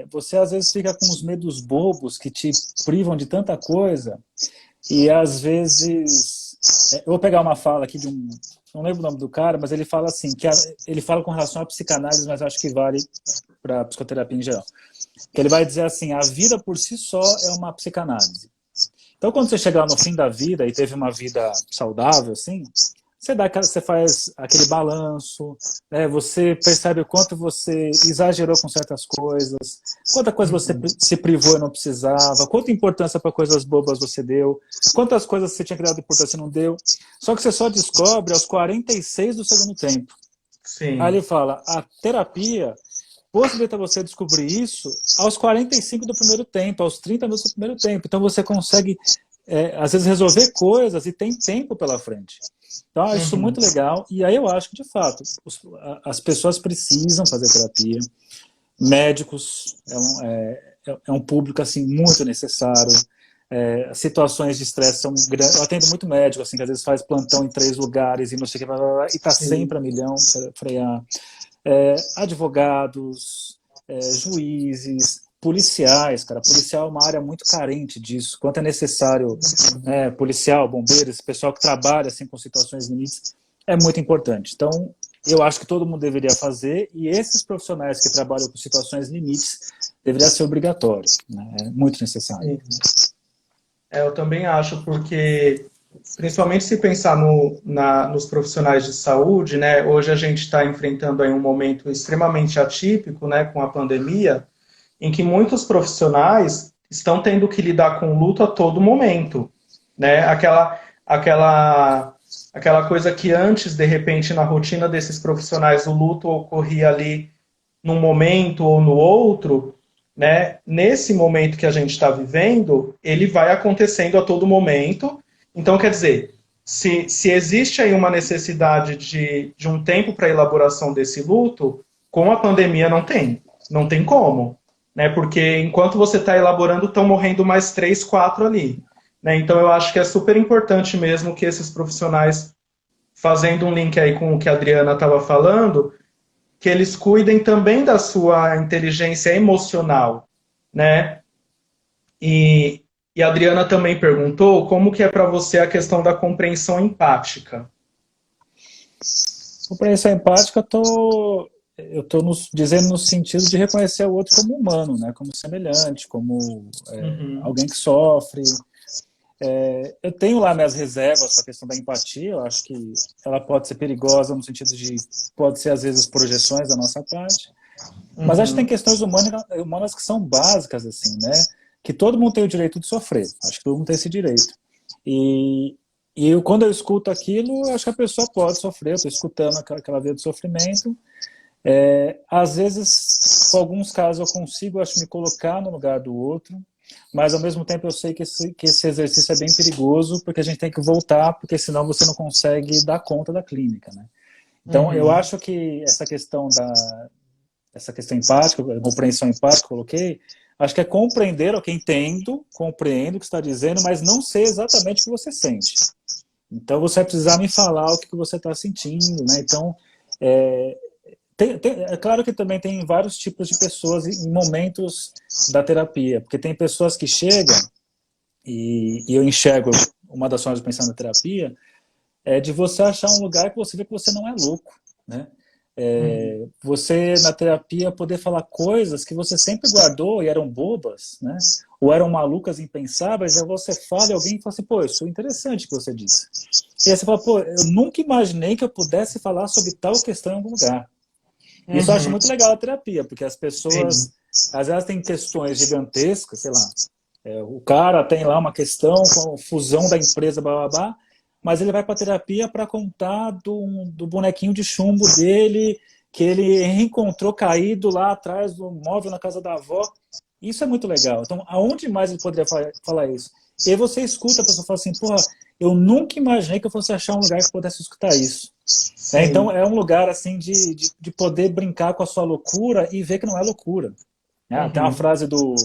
Você às vezes fica com os medos bobos que te privam de tanta coisa e às vezes eu vou pegar uma fala aqui de um, não lembro o nome do cara, mas ele fala assim ele fala com relação à psicanálise, mas acho que vale para psicoterapia em geral. Que ele vai dizer assim: a vida por si só é uma psicanálise. Então, quando você chegar no fim da vida e teve uma vida saudável, assim, você faz aquele balanço, né? Você percebe o quanto você exagerou com certas coisas, quanta coisa você se privou e não precisava, quanta importância para coisas bobas você deu, quantas coisas você tinha que dar importância e não deu. Só que você só descobre aos 46 do segundo tempo. Aí ele Sim. fala: a terapia possibilita você descobrir isso aos 45 do primeiro tempo, aos 30 minutos do primeiro tempo. Então você consegue, às vezes, resolver coisas e tem tempo pela frente. Então, eu acho isso Uhum. muito legal. E aí eu acho que, de fato, as pessoas precisam fazer terapia. Médicos é um público assim muito necessário. Situações de estresse são grandes. Eu atendo muito médico, assim, que às vezes faz plantão em 3 lugares e não sei o que, e está Sim. sempre a milhão para frear. Advogados, juízes, policiais, cara. Policial é uma área muito carente disso. Quanto é necessário, policial, bombeiro, esse pessoal que trabalha assim com situações limites, é muito importante. Então, eu acho que todo mundo deveria fazer e esses profissionais que trabalham com situações limites deveria ser obrigatório, né? É muito necessário. Sim. Eu também acho, porque principalmente se pensar nos profissionais de saúde, né? Hoje a gente está enfrentando aí um momento extremamente atípico, né, com a pandemia, em que muitos profissionais estão tendo que lidar com luto a todo momento, né? Aquela coisa que antes, de repente, na rotina desses profissionais, o luto ocorria ali num momento ou no outro, né? Nesse momento que a gente está vivendo, ele vai acontecendo a todo momento. Então, quer dizer, se existe aí uma necessidade de um tempo para elaboração desse luto, com a pandemia não tem como, né? Porque enquanto você está elaborando, estão morrendo mais 3, 4 ali, né? Então eu acho que é super importante mesmo que esses profissionais, fazendo um link aí com o que a Adriana estava falando, que eles cuidem também da sua inteligência emocional, né? E a Adriana também perguntou como que é para você a questão da compreensão empática. Compreensão empática, eu tô dizendo no sentido de reconhecer o outro como humano, né? Como semelhante, como alguém que sofre. Eu tenho lá minhas reservas com a questão da empatia, eu acho que ela pode ser perigosa no sentido de, pode ser às vezes projeções da nossa parte, mas acho que tem questões humanas que são básicas, assim, né? Que todo mundo tem o direito de sofrer, acho que todo mundo tem esse direito. Quando eu escuto aquilo, eu acho que a pessoa pode sofrer, eu estou escutando aquela via de sofrimento. Às vezes, com alguns casos, eu consigo, acho, me colocar no lugar do outro, mas ao mesmo tempo eu sei que esse exercício é bem perigoso, porque a gente tem que voltar, porque senão você não consegue dar conta da clínica, né? Então, eu acho que essa questão empática, a compreensão empática que eu coloquei, acho que é compreender o que entendo, compreendo o que está dizendo, mas não sei exatamente o que você sente. Então, você vai precisar me falar o que você está sentindo, né? Então, é claro que também tem vários tipos de pessoas em momentos da terapia, porque tem pessoas que chegam, e eu enxergo uma das formas de pensar na terapia, é de você achar um lugar que você vê que você não é louco, né? Você, na terapia, poder falar coisas que você sempre guardou e eram bobas, né? Ou eram malucas, impensáveis, aí você fala e alguém fala assim, pô, isso é interessante o que você disse. E aí você fala, pô, eu nunca imaginei que eu pudesse falar sobre tal questão em algum lugar. Isso eu acho muito legal a terapia, porque as pessoas, às vezes, têm questões gigantescas, sei lá, o cara tem lá uma questão com a fusão da empresa, blá, blá, blá, mas ele vai para a terapia para contar do bonequinho de chumbo dele, que ele reencontrou caído lá atrás do móvel na casa da avó. Isso é muito legal. Então, aonde mais ele poderia falar isso? E aí você escuta, a pessoa fala assim, porra, eu nunca imaginei que eu fosse achar um lugar que pudesse escutar isso. Então, é um lugar assim de poder brincar com a sua loucura e ver que não é loucura. Tem uma frase do...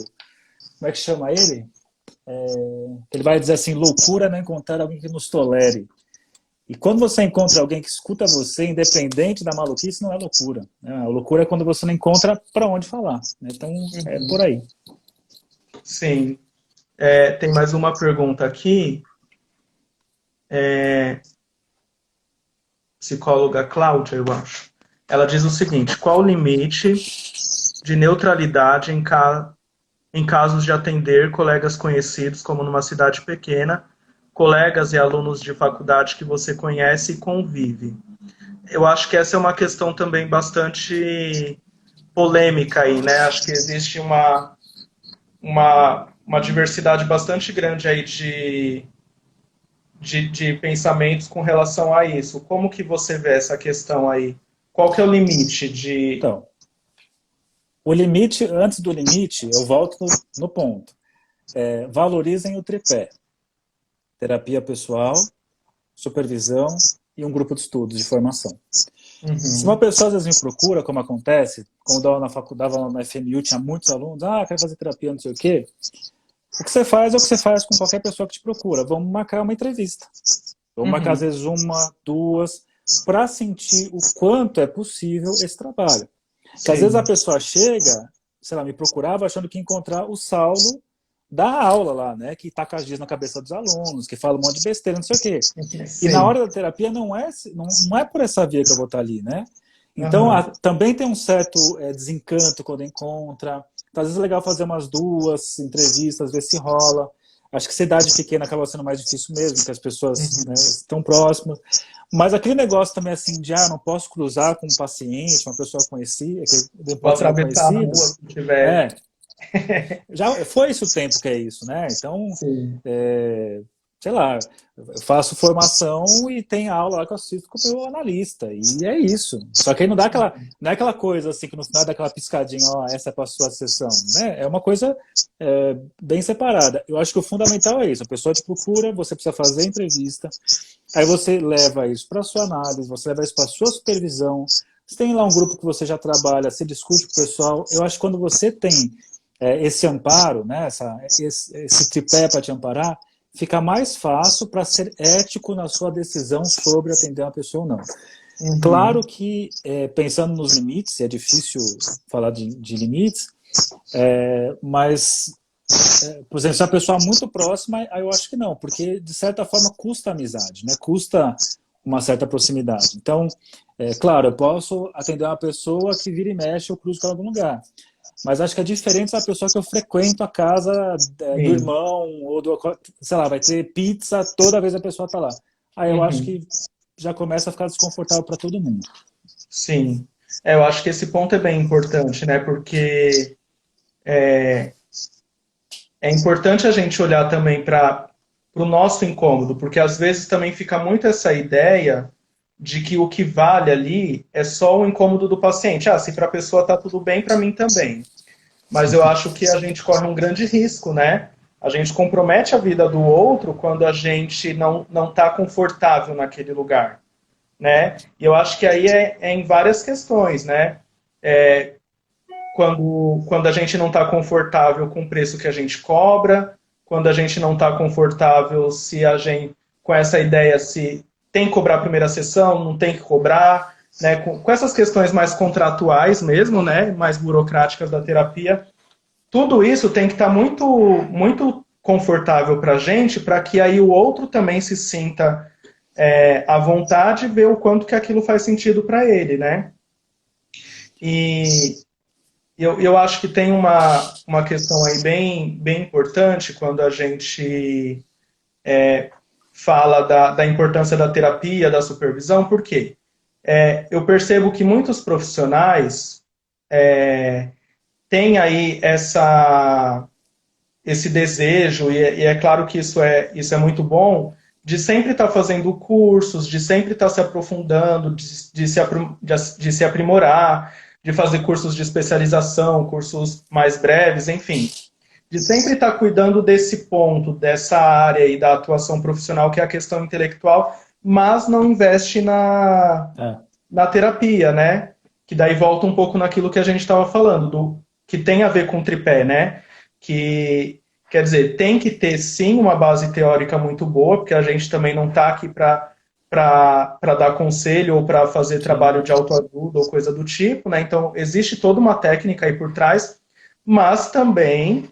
Como é que chama ele? Ele vai dizer assim, loucura é não encontrar alguém que nos tolere. E quando você encontra alguém que escuta você, independente da maluquice, não é loucura. A loucura é quando você não encontra para onde falar. Então, é por aí. Sim. Tem mais uma pergunta aqui. Psicóloga Cláudia, eu acho. Ela diz o seguinte, qual o limite de neutralidade em casos de atender colegas conhecidos, como numa cidade pequena, colegas e alunos de faculdade que você conhece e convive? Eu acho que essa é uma questão também bastante polêmica aí, né? Acho que existe uma diversidade bastante grande aí de pensamentos com relação a isso. Como que você vê essa questão aí? Qual que é o limite de... Então, o limite, antes do limite, eu volto no ponto. Valorizem o tripé. Terapia pessoal, supervisão e um grupo de estudos, de formação. Se uma pessoa às vezes me procura, como acontece, como dava na faculdade, dava na FMU, tinha muitos alunos, quero fazer terapia, não sei o quê. O que você faz é o que você faz com qualquer pessoa que te procura. Vamos marcar uma entrevista. Vamos marcar às vezes 1, 2, para sentir o quanto é possível esse trabalho. Porque às vezes a pessoa chega, sei lá, me procurava achando que ia encontrar o Saulo da aula lá, né? Que taca as dias na cabeça dos alunos, que fala um monte de besteira, não sei o quê. Sim. E na hora da terapia não é por essa via que eu vou estar ali, né? Então, também tem um certo desencanto quando encontra. Então, às vezes é legal fazer umas 2 entrevistas, ver se rola. Acho que cidade pequena acaba sendo mais difícil mesmo, porque as pessoas né, estão próximas. Mas aquele negócio também assim de não posso cruzar com um paciente, uma pessoa conhecida, que pode ser conhecida. Se tiver. Já foi esse o tempo que é isso, né? Então, sei lá, eu faço formação e tem aula lá que eu assisto com o meu analista, e é isso. Só que aí não é aquela coisa assim, que no final dá aquela piscadinha, essa é para a sua sessão, né? É uma coisa bem separada. Eu acho que o fundamental é isso, a pessoa te procura, você precisa fazer a entrevista, Aí você leva isso para sua análise, você leva isso para sua supervisão. Você tem lá um grupo que você já trabalha, você discute com o pessoal. Eu acho que quando você tem esse amparo, né, esse tripé para te amparar, fica mais fácil para ser ético na sua decisão sobre atender uma pessoa ou não. Claro que, pensando nos limites, é difícil falar de limites, mas, por exemplo, se a pessoa é muito próxima, aí eu acho que não, porque, de certa forma, custa a amizade, né? Custa uma certa proximidade. Então, claro, eu posso atender uma pessoa que vira e mexe, eu cruzo para algum lugar. Mas acho que é diferente da pessoa que eu frequento a casa do irmão, ou do, sei lá, vai ter pizza toda vez a pessoa está lá. Aí eu acho que já começa a ficar desconfortável para todo mundo. Sim. Eu acho que esse ponto é bem importante, né? Porque é importante a gente olhar também para o nosso incômodo, porque às vezes também fica muito essa ideia de que o que vale ali é só o incômodo do paciente. Se para a pessoa está tudo bem, para mim também. Mas eu acho que a gente corre um grande risco, né? A gente compromete a vida do outro quando a gente não está confortável naquele lugar, né? E eu acho que aí é em várias questões, né? Quando a gente não está confortável com o preço que a gente cobra, quando a gente não está confortável com essa ideia se tem que cobrar a primeira sessão, não tem que cobrar, né? Com essas questões mais contratuais mesmo, né? Mais burocráticas da terapia, tudo isso tem que estar muito, muito confortável para a gente, para que aí o outro também se sinta à vontade e ver o quanto que aquilo faz sentido para ele, né? E eu acho que tem uma questão aí bem, bem importante quando a gente fala da importância da terapia, da supervisão, por quê? Eu percebo que muitos profissionais têm aí esse desejo, e é claro que isso é muito bom, de sempre estar fazendo cursos, de sempre estar se aprofundando, de se aprimorar, de fazer cursos de especialização, cursos mais breves, enfim. De sempre estar cuidando desse ponto, dessa área aí da atuação profissional, que é a questão intelectual, mas não investe na terapia, né? Que daí volta um pouco naquilo que a gente estava falando, que tem a ver com o tripé, né? Que, quer dizer, tem que ter sim uma base teórica muito boa, porque a gente também não está aqui para dar conselho ou para fazer trabalho de autoajuda ou coisa do tipo, né? Então, existe toda uma técnica aí por trás, mas também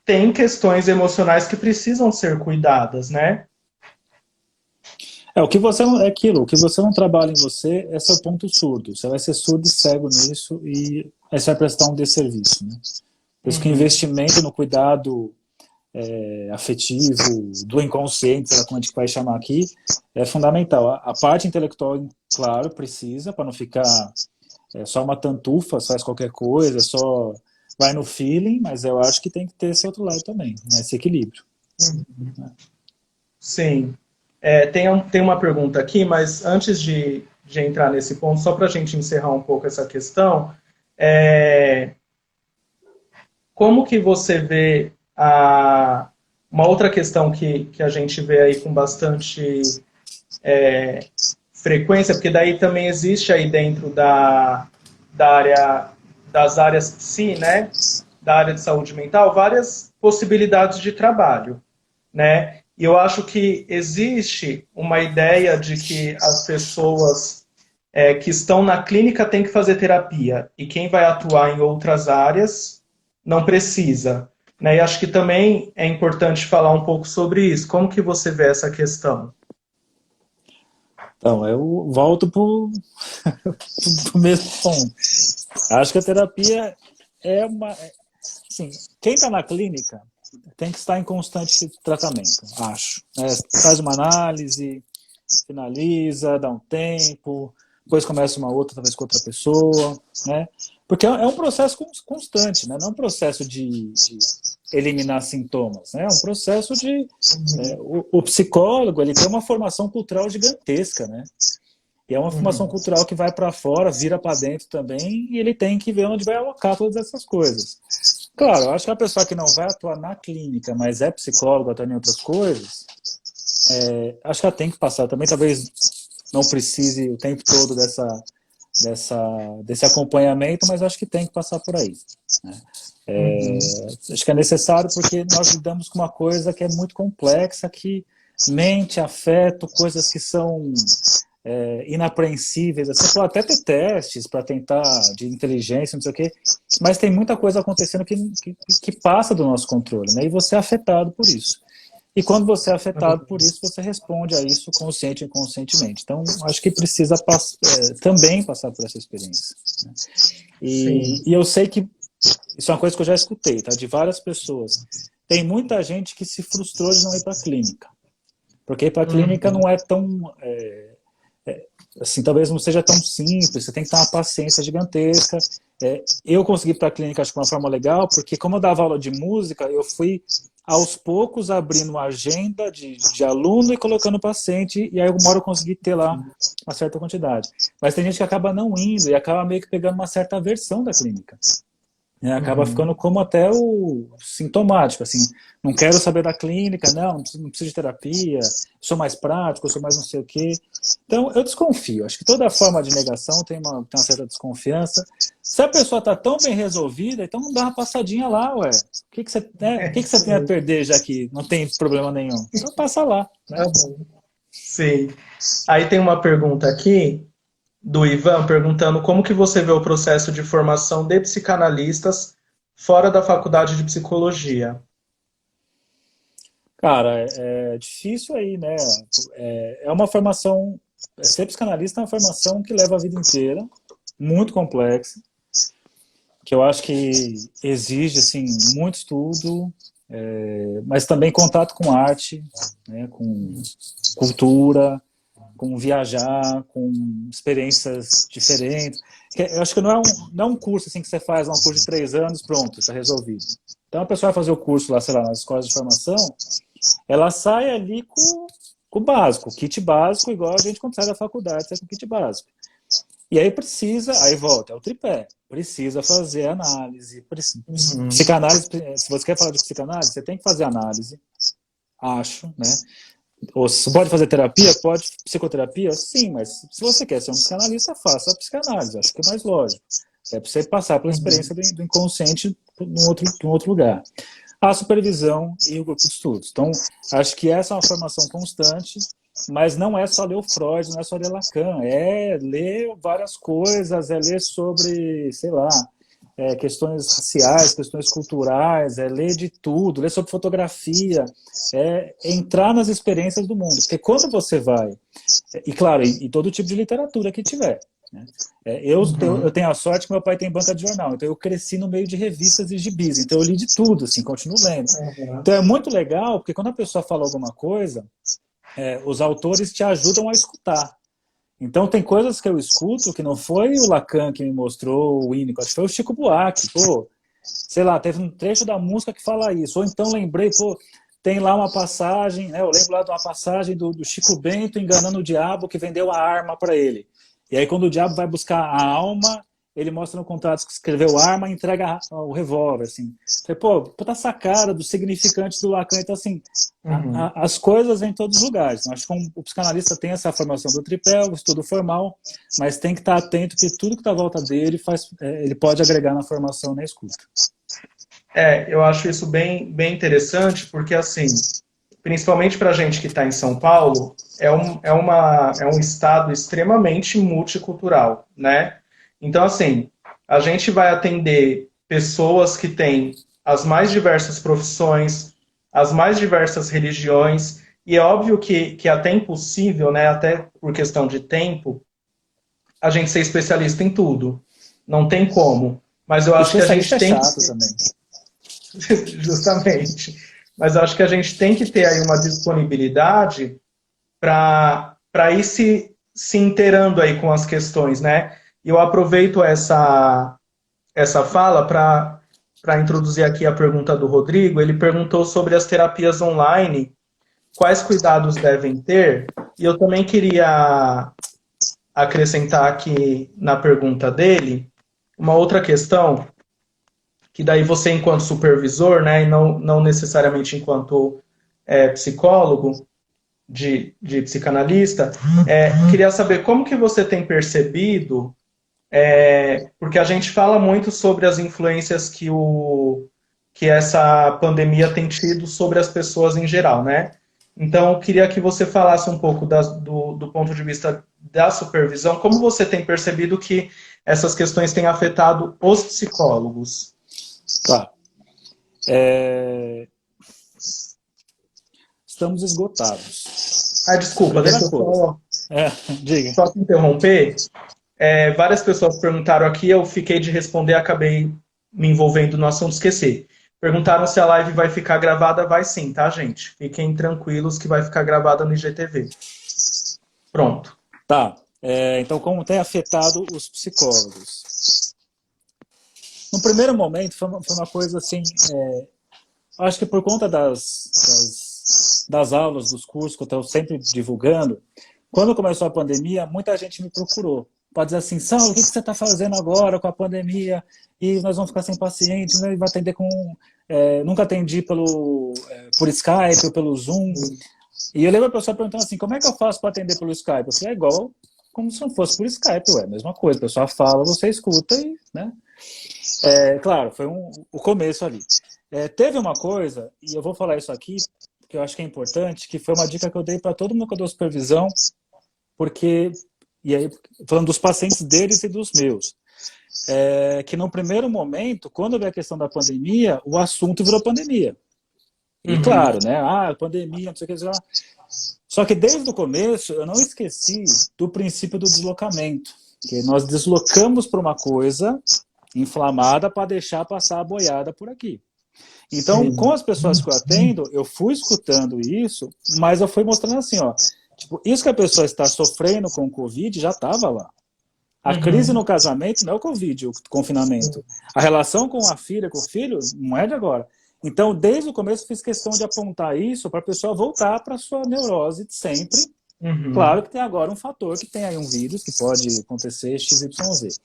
tem questões emocionais que precisam ser cuidadas, né? O que você não, é aquilo, o que você não trabalha em você é seu ponto surdo. Você vai ser surdo e cego nisso e aí você vai prestar um desserviço, né? Por isso que o investimento no cuidado afetivo, do inconsciente, sei lá como a gente vai chamar aqui, é fundamental. A parte intelectual, claro, precisa, para não ficar só uma tantufa, faz qualquer coisa, só vai no feeling, mas eu acho que tem que ter esse outro lado também, né? Esse equilíbrio. Sim. Tem uma pergunta aqui, mas antes de entrar nesse ponto, só para a gente encerrar um pouco essa questão, como que você vê uma outra questão que a gente vê aí com bastante frequência, porque daí também existe aí dentro das áreas psi, né, da área de saúde mental, várias possibilidades de trabalho, né? E eu acho que existe uma ideia de que as pessoas que estão na clínica têm que fazer terapia e quem vai atuar em outras áreas não precisa, né? E acho que também é importante falar um pouco sobre isso. Como que você vê essa questão? Então, eu volto para o mesmo ponto. Acho que a terapia é uma... Assim, quem está na clínica tem que estar em constante tratamento, acho. Faz uma análise, finaliza, dá um tempo, depois começa uma outra, talvez com outra pessoa, né? Porque é um processo constante, né? Não é um processo de eliminar sintomas, né? É um processo de... o psicólogo, ele tem uma formação cultural gigantesca, né? E é uma formação cultural que vai para fora, vira para dentro também, e ele tem que ver onde vai alocar todas essas coisas. Claro, eu acho que a pessoa que não vai atuar na clínica, mas é psicólogo, atuando em outras coisas, Acho que ela tem que passar também, talvez não precise o tempo todo desse acompanhamento, mas acho que tem que passar por aí, né? Acho que é necessário porque nós lidamos com uma coisa que é muito complexa, que mente, afeto, coisas que são inapreensíveis. Você pode até ter testes para tentar de inteligência, não sei o quê, mas tem muita coisa acontecendo que passa do nosso controle, né? E você é afetado por isso. E quando você é afetado por isso, você responde a isso consciente e inconscientemente. Então, acho que precisa também passar por essa experiência, né? E eu sei que isso é uma coisa que eu já escutei, tá? De várias pessoas. Tem muita gente que se frustrou de não ir para a clínica. Porque ir para a clínica não é tão... assim, talvez não seja tão simples, você tem que ter uma paciência gigantesca. Eu consegui ir para a clínica, acho que de uma forma legal, porque como eu dava aula de música, eu fui aos poucos abrindo uma agenda de aluno e colocando paciente, e aí uma hora eu consegui ter lá uma certa quantidade. Mas tem gente que acaba não indo e acaba meio que pegando uma certa aversão da clínica. Acaba ficando como até o sintomático, assim, não quero saber da clínica, não preciso de terapia, sou mais prático, sou mais não sei o quê. Então, eu desconfio, acho que toda forma de negação tem uma certa desconfiança. Se a pessoa está tão bem resolvida, então dá uma passadinha lá, ué. O que você tem a perder, já que não tem problema nenhum? Então passa lá, né? Sim. Aí tem uma pergunta aqui do Ivan perguntando como que você vê o processo de formação de psicanalistas fora da faculdade de psicologia. Cara, é difícil aí, né? É uma formação... Ser psicanalista é uma formação que leva a vida inteira, muito complexa, que eu acho que exige, assim, muito estudo, mas também contato com arte, né? Com cultura, com viajar, com experiências diferentes. Eu acho que não é um curso assim que você faz, um curso de 3 anos, pronto, está resolvido. Então a pessoa vai fazer o curso lá, sei lá, nas escolas de formação, ela sai ali com o básico, o kit básico, igual a gente quando sai da faculdade, sai com o kit básico. E aí aí volta, é o tripé, precisa fazer análise, psicanálise, se você quer falar de psicanálise, você tem que fazer análise, acho, né? Ou se pode fazer terapia? Pode. Psicoterapia? Sim, mas se você quer ser um psicanalista, faça a psicanálise. Acho que é mais lógico. É para você passar pela experiência do inconsciente num outro lugar. A supervisão e o grupo de estudos. Então, acho que essa é uma formação constante, mas não é só ler o Freud, não é só ler Lacan. É ler várias coisas, é ler sobre, sei lá, questões raciais, questões culturais, ler de tudo, ler sobre fotografia, entrar nas experiências do mundo. Porque quando você vai, e claro, e todo tipo de literatura que tiver, né? Eu tenho a sorte que meu pai tem banca de jornal, então eu cresci no meio de revistas e gibis, então eu li de tudo, assim, continuo lendo. Então é muito legal, porque quando a pessoa fala alguma coisa, os autores te ajudam a escutar. Então tem coisas que eu escuto que não foi o Lacan que me mostrou, o Winnicott, foi o Chico Buarque, pô, sei lá, teve um trecho da música que fala isso, ou então lembrei, pô, tem lá uma passagem, né, eu lembro lá de uma passagem do Chico Bento enganando o diabo que vendeu a arma para ele. E aí quando o diabo vai buscar a alma, ele mostra no contrato que escreveu arma e entrega o revólver, assim. Pô, puta sacada do significante do Lacan. Então, assim, as coisas em todos os lugares. Então, acho que o psicanalista tem essa formação do tripé, o estudo formal, mas tem que estar atento que tudo que está à volta dele ele pode agregar na formação e na escuta. Eu acho isso bem, bem interessante, porque, assim, principalmente para a gente que está em São Paulo, é um estado extremamente multicultural, né? Então, assim, a gente vai atender pessoas que têm as mais diversas profissões, as mais diversas religiões, e é óbvio que é até impossível, né, até por questão de tempo, a gente ser especialista em tudo. Não tem como. Mas eu acho que a gente tem chato também. Justamente. Mas eu acho que a gente tem que ter aí uma disponibilidade para ir se inteirando aí com as questões, né? E eu aproveito essa fala para introduzir aqui a pergunta do Rodrigo. Ele perguntou sobre as terapias online, quais cuidados devem ter, e eu também queria acrescentar aqui na pergunta dele uma outra questão, que daí você, enquanto supervisor, né, e não necessariamente enquanto psicólogo, de psicanalista, queria saber como que você tem percebido, porque a gente fala muito sobre as influências que essa pandemia tem tido sobre as pessoas em geral, né? Então, eu queria que você falasse um pouco do ponto de vista da supervisão, como você tem percebido que essas questões têm afetado os psicólogos? Tá. Estamos esgotados. Ah, desculpa, Primeira deixa eu coisa. Diga. só te interromper. Várias pessoas perguntaram aqui, eu fiquei de responder, acabei me envolvendo no assunto, esqueci. Perguntaram se a live vai ficar gravada, vai sim, tá, gente? Fiquem tranquilos que vai ficar gravada no IGTV. Pronto. Tá. Então, como tem afetado os psicólogos? No primeiro momento, foi uma coisa assim, acho que por conta das aulas, dos cursos que eu estou sempre divulgando, quando começou a pandemia, muita gente me procurou. Pode dizer assim, Saulo, o que você está fazendo agora com a pandemia? E nós vamos ficar sem pacientes, né? Vai atender com... nunca atendi por Skype ou pelo Zoom. E eu lembro a pessoa perguntando assim, como é que eu faço para atender pelo Skype? Eu falei, é igual como se não fosse por Skype, a mesma coisa. A pessoa fala, você escuta e... né? Claro, foi o começo ali. Teve uma coisa, e eu vou falar isso aqui, que eu acho que é importante, que foi uma dica que eu dei para todo mundo que eu dou supervisão, porque, e aí, falando dos pacientes deles e dos meus, que no primeiro momento, quando veio a questão da pandemia, o assunto virou pandemia. E claro, né, pandemia, não sei o que, só que desde o começo eu não esqueci do princípio do deslocamento, que nós deslocamos para uma coisa inflamada para deixar passar a boiada por aqui. Então, com as pessoas que eu atendo, eu fui escutando isso, mas eu fui mostrando assim, ó, tipo, isso que a pessoa está sofrendo com o Covid já estava lá. A crise no casamento não é o Covid, o confinamento. A relação com a filha, com o filho, não é de agora. Então, desde o começo, eu fiz questão de apontar isso para a pessoa voltar para a sua neurose de sempre. Claro que tem agora um fator que tem aí um vírus que pode acontecer XYZ.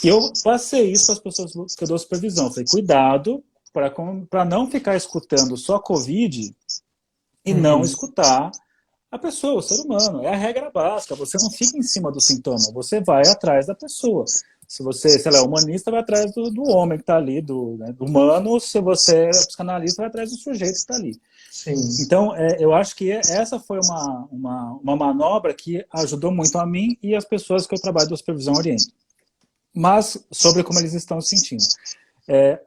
E eu passei isso para as pessoas que eu dou supervisão. Falei, cuidado para não ficar escutando só Covid e não escutar a pessoa, o ser humano. É a regra básica. Você não fica em cima do sintoma, você vai atrás da pessoa. Se você, sei lá, é humanista, vai atrás do homem que está ali, do humano. Se você é psicanalista, vai atrás do sujeito que está ali. Sim. Então, eu acho que essa foi uma manobra que ajudou muito a mim e as pessoas que eu trabalho de supervisão oriento. Mas sobre como eles estão se sentindo.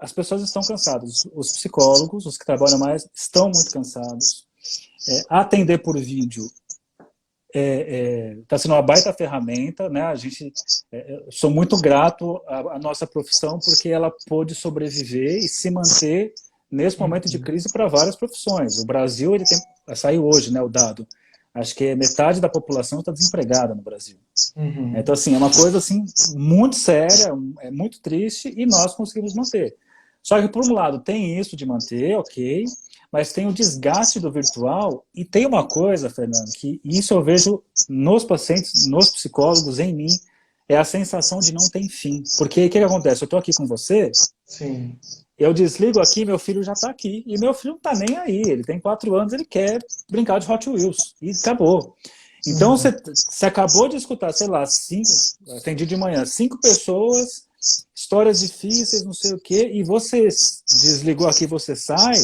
As pessoas estão cansadas. Os psicólogos, os que trabalham mais, estão muito cansados. Atender por vídeo está sendo uma baita ferramenta, né? Sou muito grato à nossa profissão porque ela pôde sobreviver e se manter nesse momento de crise para várias profissões. O Brasil, saiu hoje, né, o dado, acho que metade da população está desempregada no Brasil. Então, assim, é uma coisa assim, muito séria, é muito triste e nós conseguimos manter. Só que, por um lado, tem isso de manter, ok, mas tem o desgaste do virtual e tem uma coisa, Fernando, que isso eu vejo nos pacientes, nos psicólogos, em mim, é a sensação de não ter fim. Porque o que acontece? Eu estou aqui com você, Sim. Eu desligo aqui, meu filho já está aqui. E meu filho não está nem aí. Ele tem 4 anos, ele quer brincar de Hot Wheels. E acabou. Então, você acabou de escutar, sei lá, 5, atendi de manhã, 5 pessoas, histórias difíceis, não sei o quê, e você desligou aqui, você sai,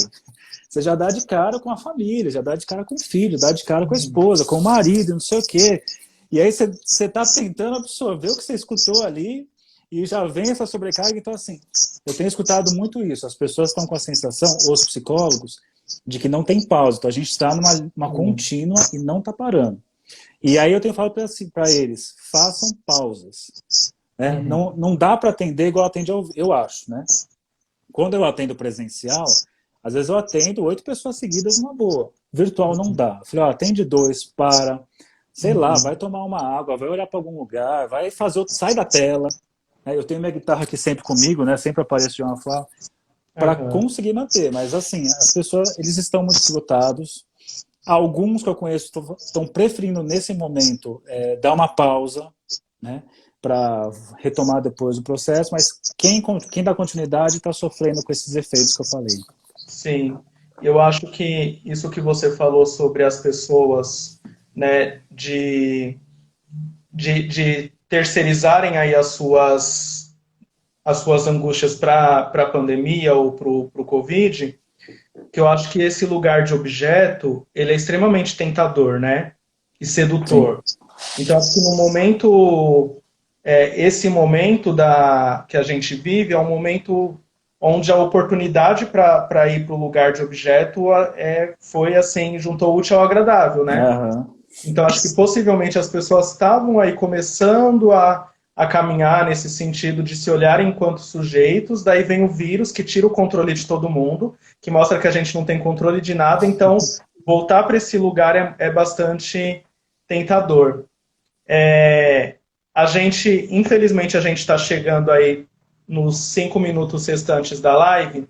você já dá de cara com a família, já dá de cara com o filho, dá de cara com a esposa, com o marido, não sei o quê. E aí você está tentando absorver o que você escutou ali, e já vem essa sobrecarga. Então, assim, eu tenho escutado muito isso. As pessoas estão com a sensação, os psicólogos, de que não tem pausa. Então, a gente está numa contínua e não está parando. E aí eu tenho falado para eles, façam pausas. Né? Não dá para atender igual atende, eu acho. Né? Quando eu atendo presencial, às vezes eu atendo 8 pessoas seguidas numa boa. Virtual não dá. Eu falei, atende 2, para, sei lá, vai tomar uma água, vai olhar para algum lugar, vai fazer outro, sai da tela. Eu tenho minha guitarra aqui sempre comigo, né? Sempre apareço de uma forma para conseguir manter. Mas assim, as pessoas, eles estão muito esgotados. Alguns que eu conheço estão preferindo nesse momento dar uma pausa, né? Para retomar depois o processo. Mas quem dá continuidade está sofrendo com esses efeitos que eu falei. Sim. Eu acho que isso que você falou sobre as pessoas, né, de terceirizarem aí as suas angústias para a pandemia ou para o Covid, que eu acho que esse lugar de objeto, ele é extremamente tentador, né? E Sim. sedutor. Então, acho que no momento, esse momento que a gente vive é um momento onde a oportunidade para ir para o lugar de objeto foi assim, juntou o útil ao agradável, né? Aham. Então, acho que possivelmente as pessoas estavam aí começando a caminhar nesse sentido de se olharem enquanto sujeitos, daí vem o vírus que tira o controle de todo mundo, que mostra que a gente não tem controle de nada, então voltar para esse lugar é bastante tentador. A gente, infelizmente, a gente está chegando aí nos 5 minutos restantes da live.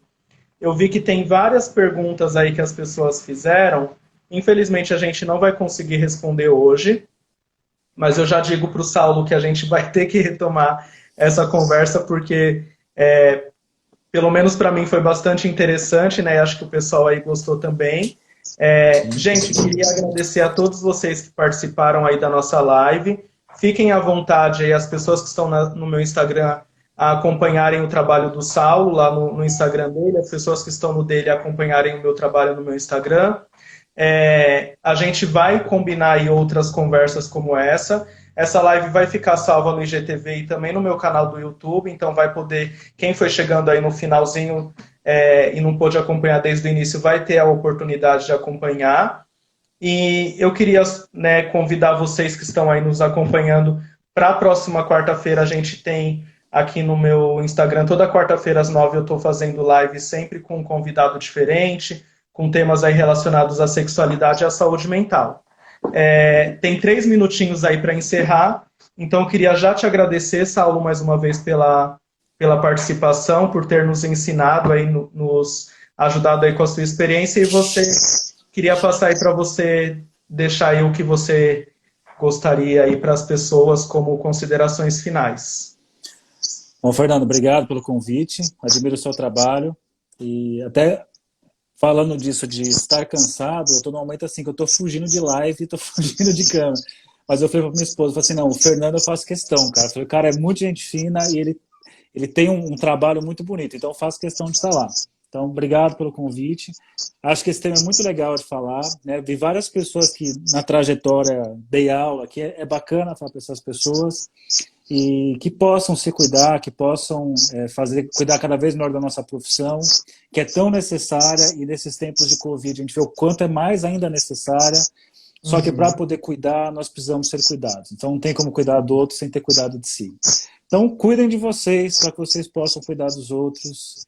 Eu vi que tem várias perguntas aí que as pessoas fizeram. Infelizmente, a gente não vai conseguir responder hoje, mas eu já digo para o Saulo que a gente vai ter que retomar essa conversa, porque, pelo menos para mim, foi bastante interessante, né? Acho que o pessoal aí gostou também. Sim. Gente, queria agradecer a todos vocês que participaram aí da nossa live. Fiquem à vontade aí, as pessoas que estão no meu Instagram, a acompanharem o trabalho do Saulo lá no Instagram dele, as pessoas que estão no dele acompanharem o meu trabalho no meu Instagram. A gente vai combinar aí outras conversas como essa. Essa live vai ficar salva no IGTV e também no meu canal do YouTube, então vai poder, quem foi chegando aí no finalzinho e não pôde acompanhar desde o início, vai ter a oportunidade de acompanhar. E eu queria, né, convidar vocês que estão aí nos acompanhando para a próxima quarta-feira. A gente tem aqui no meu Instagram, toda quarta-feira às 9 eu estou fazendo live sempre com um convidado diferente, com temas aí relacionados à sexualidade e à saúde mental. Tem 3 minutinhos aí para encerrar, então eu queria já te agradecer, Saulo, mais uma vez pela participação, por ter nos ensinado aí, nos ajudado aí com a sua experiência, e você queria passar aí para você deixar aí o que você gostaria aí para as pessoas como considerações finais. Bom, Fernando, obrigado pelo convite. Admiro o seu trabalho. E até falando disso de estar cansado, eu estou num momento assim que eu estou fugindo de live, estou fugindo de câmera. Mas eu falei para minha esposa, falei assim, não, o Fernando eu faço questão, cara. Eu falei, o cara é muito gente fina e ele tem um trabalho muito bonito, então eu faço questão de estar lá. Então, obrigado pelo convite. Acho que esse tema é muito legal de falar, né? Vi várias pessoas que na trajetória dei aula, que é bacana falar para essas pessoas e que possam se cuidar, que possam cuidar cada vez melhor da nossa profissão, que é tão necessária, e nesses tempos de Covid a gente vê o quanto é mais ainda necessária, só que para Uhum. poder cuidar, nós precisamos ser cuidados. Então não tem como cuidar do outro sem ter cuidado de si. Então cuidem de vocês, para que vocês possam cuidar dos outros.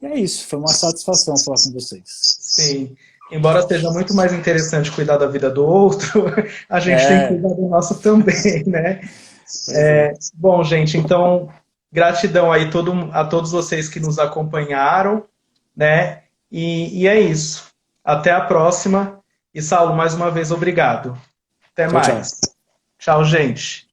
E é isso, foi uma satisfação falar com vocês. Sim. Embora seja muito mais interessante cuidar da vida do outro, a gente tem que É, cuidar do nosso também, né? pois é. Bom, gente, então, gratidão aí a todos vocês que nos acompanharam, né? E é isso. Até a próxima. E, Saulo, mais uma vez, obrigado. Até Tchau, tchau. mais. Tchau, gente.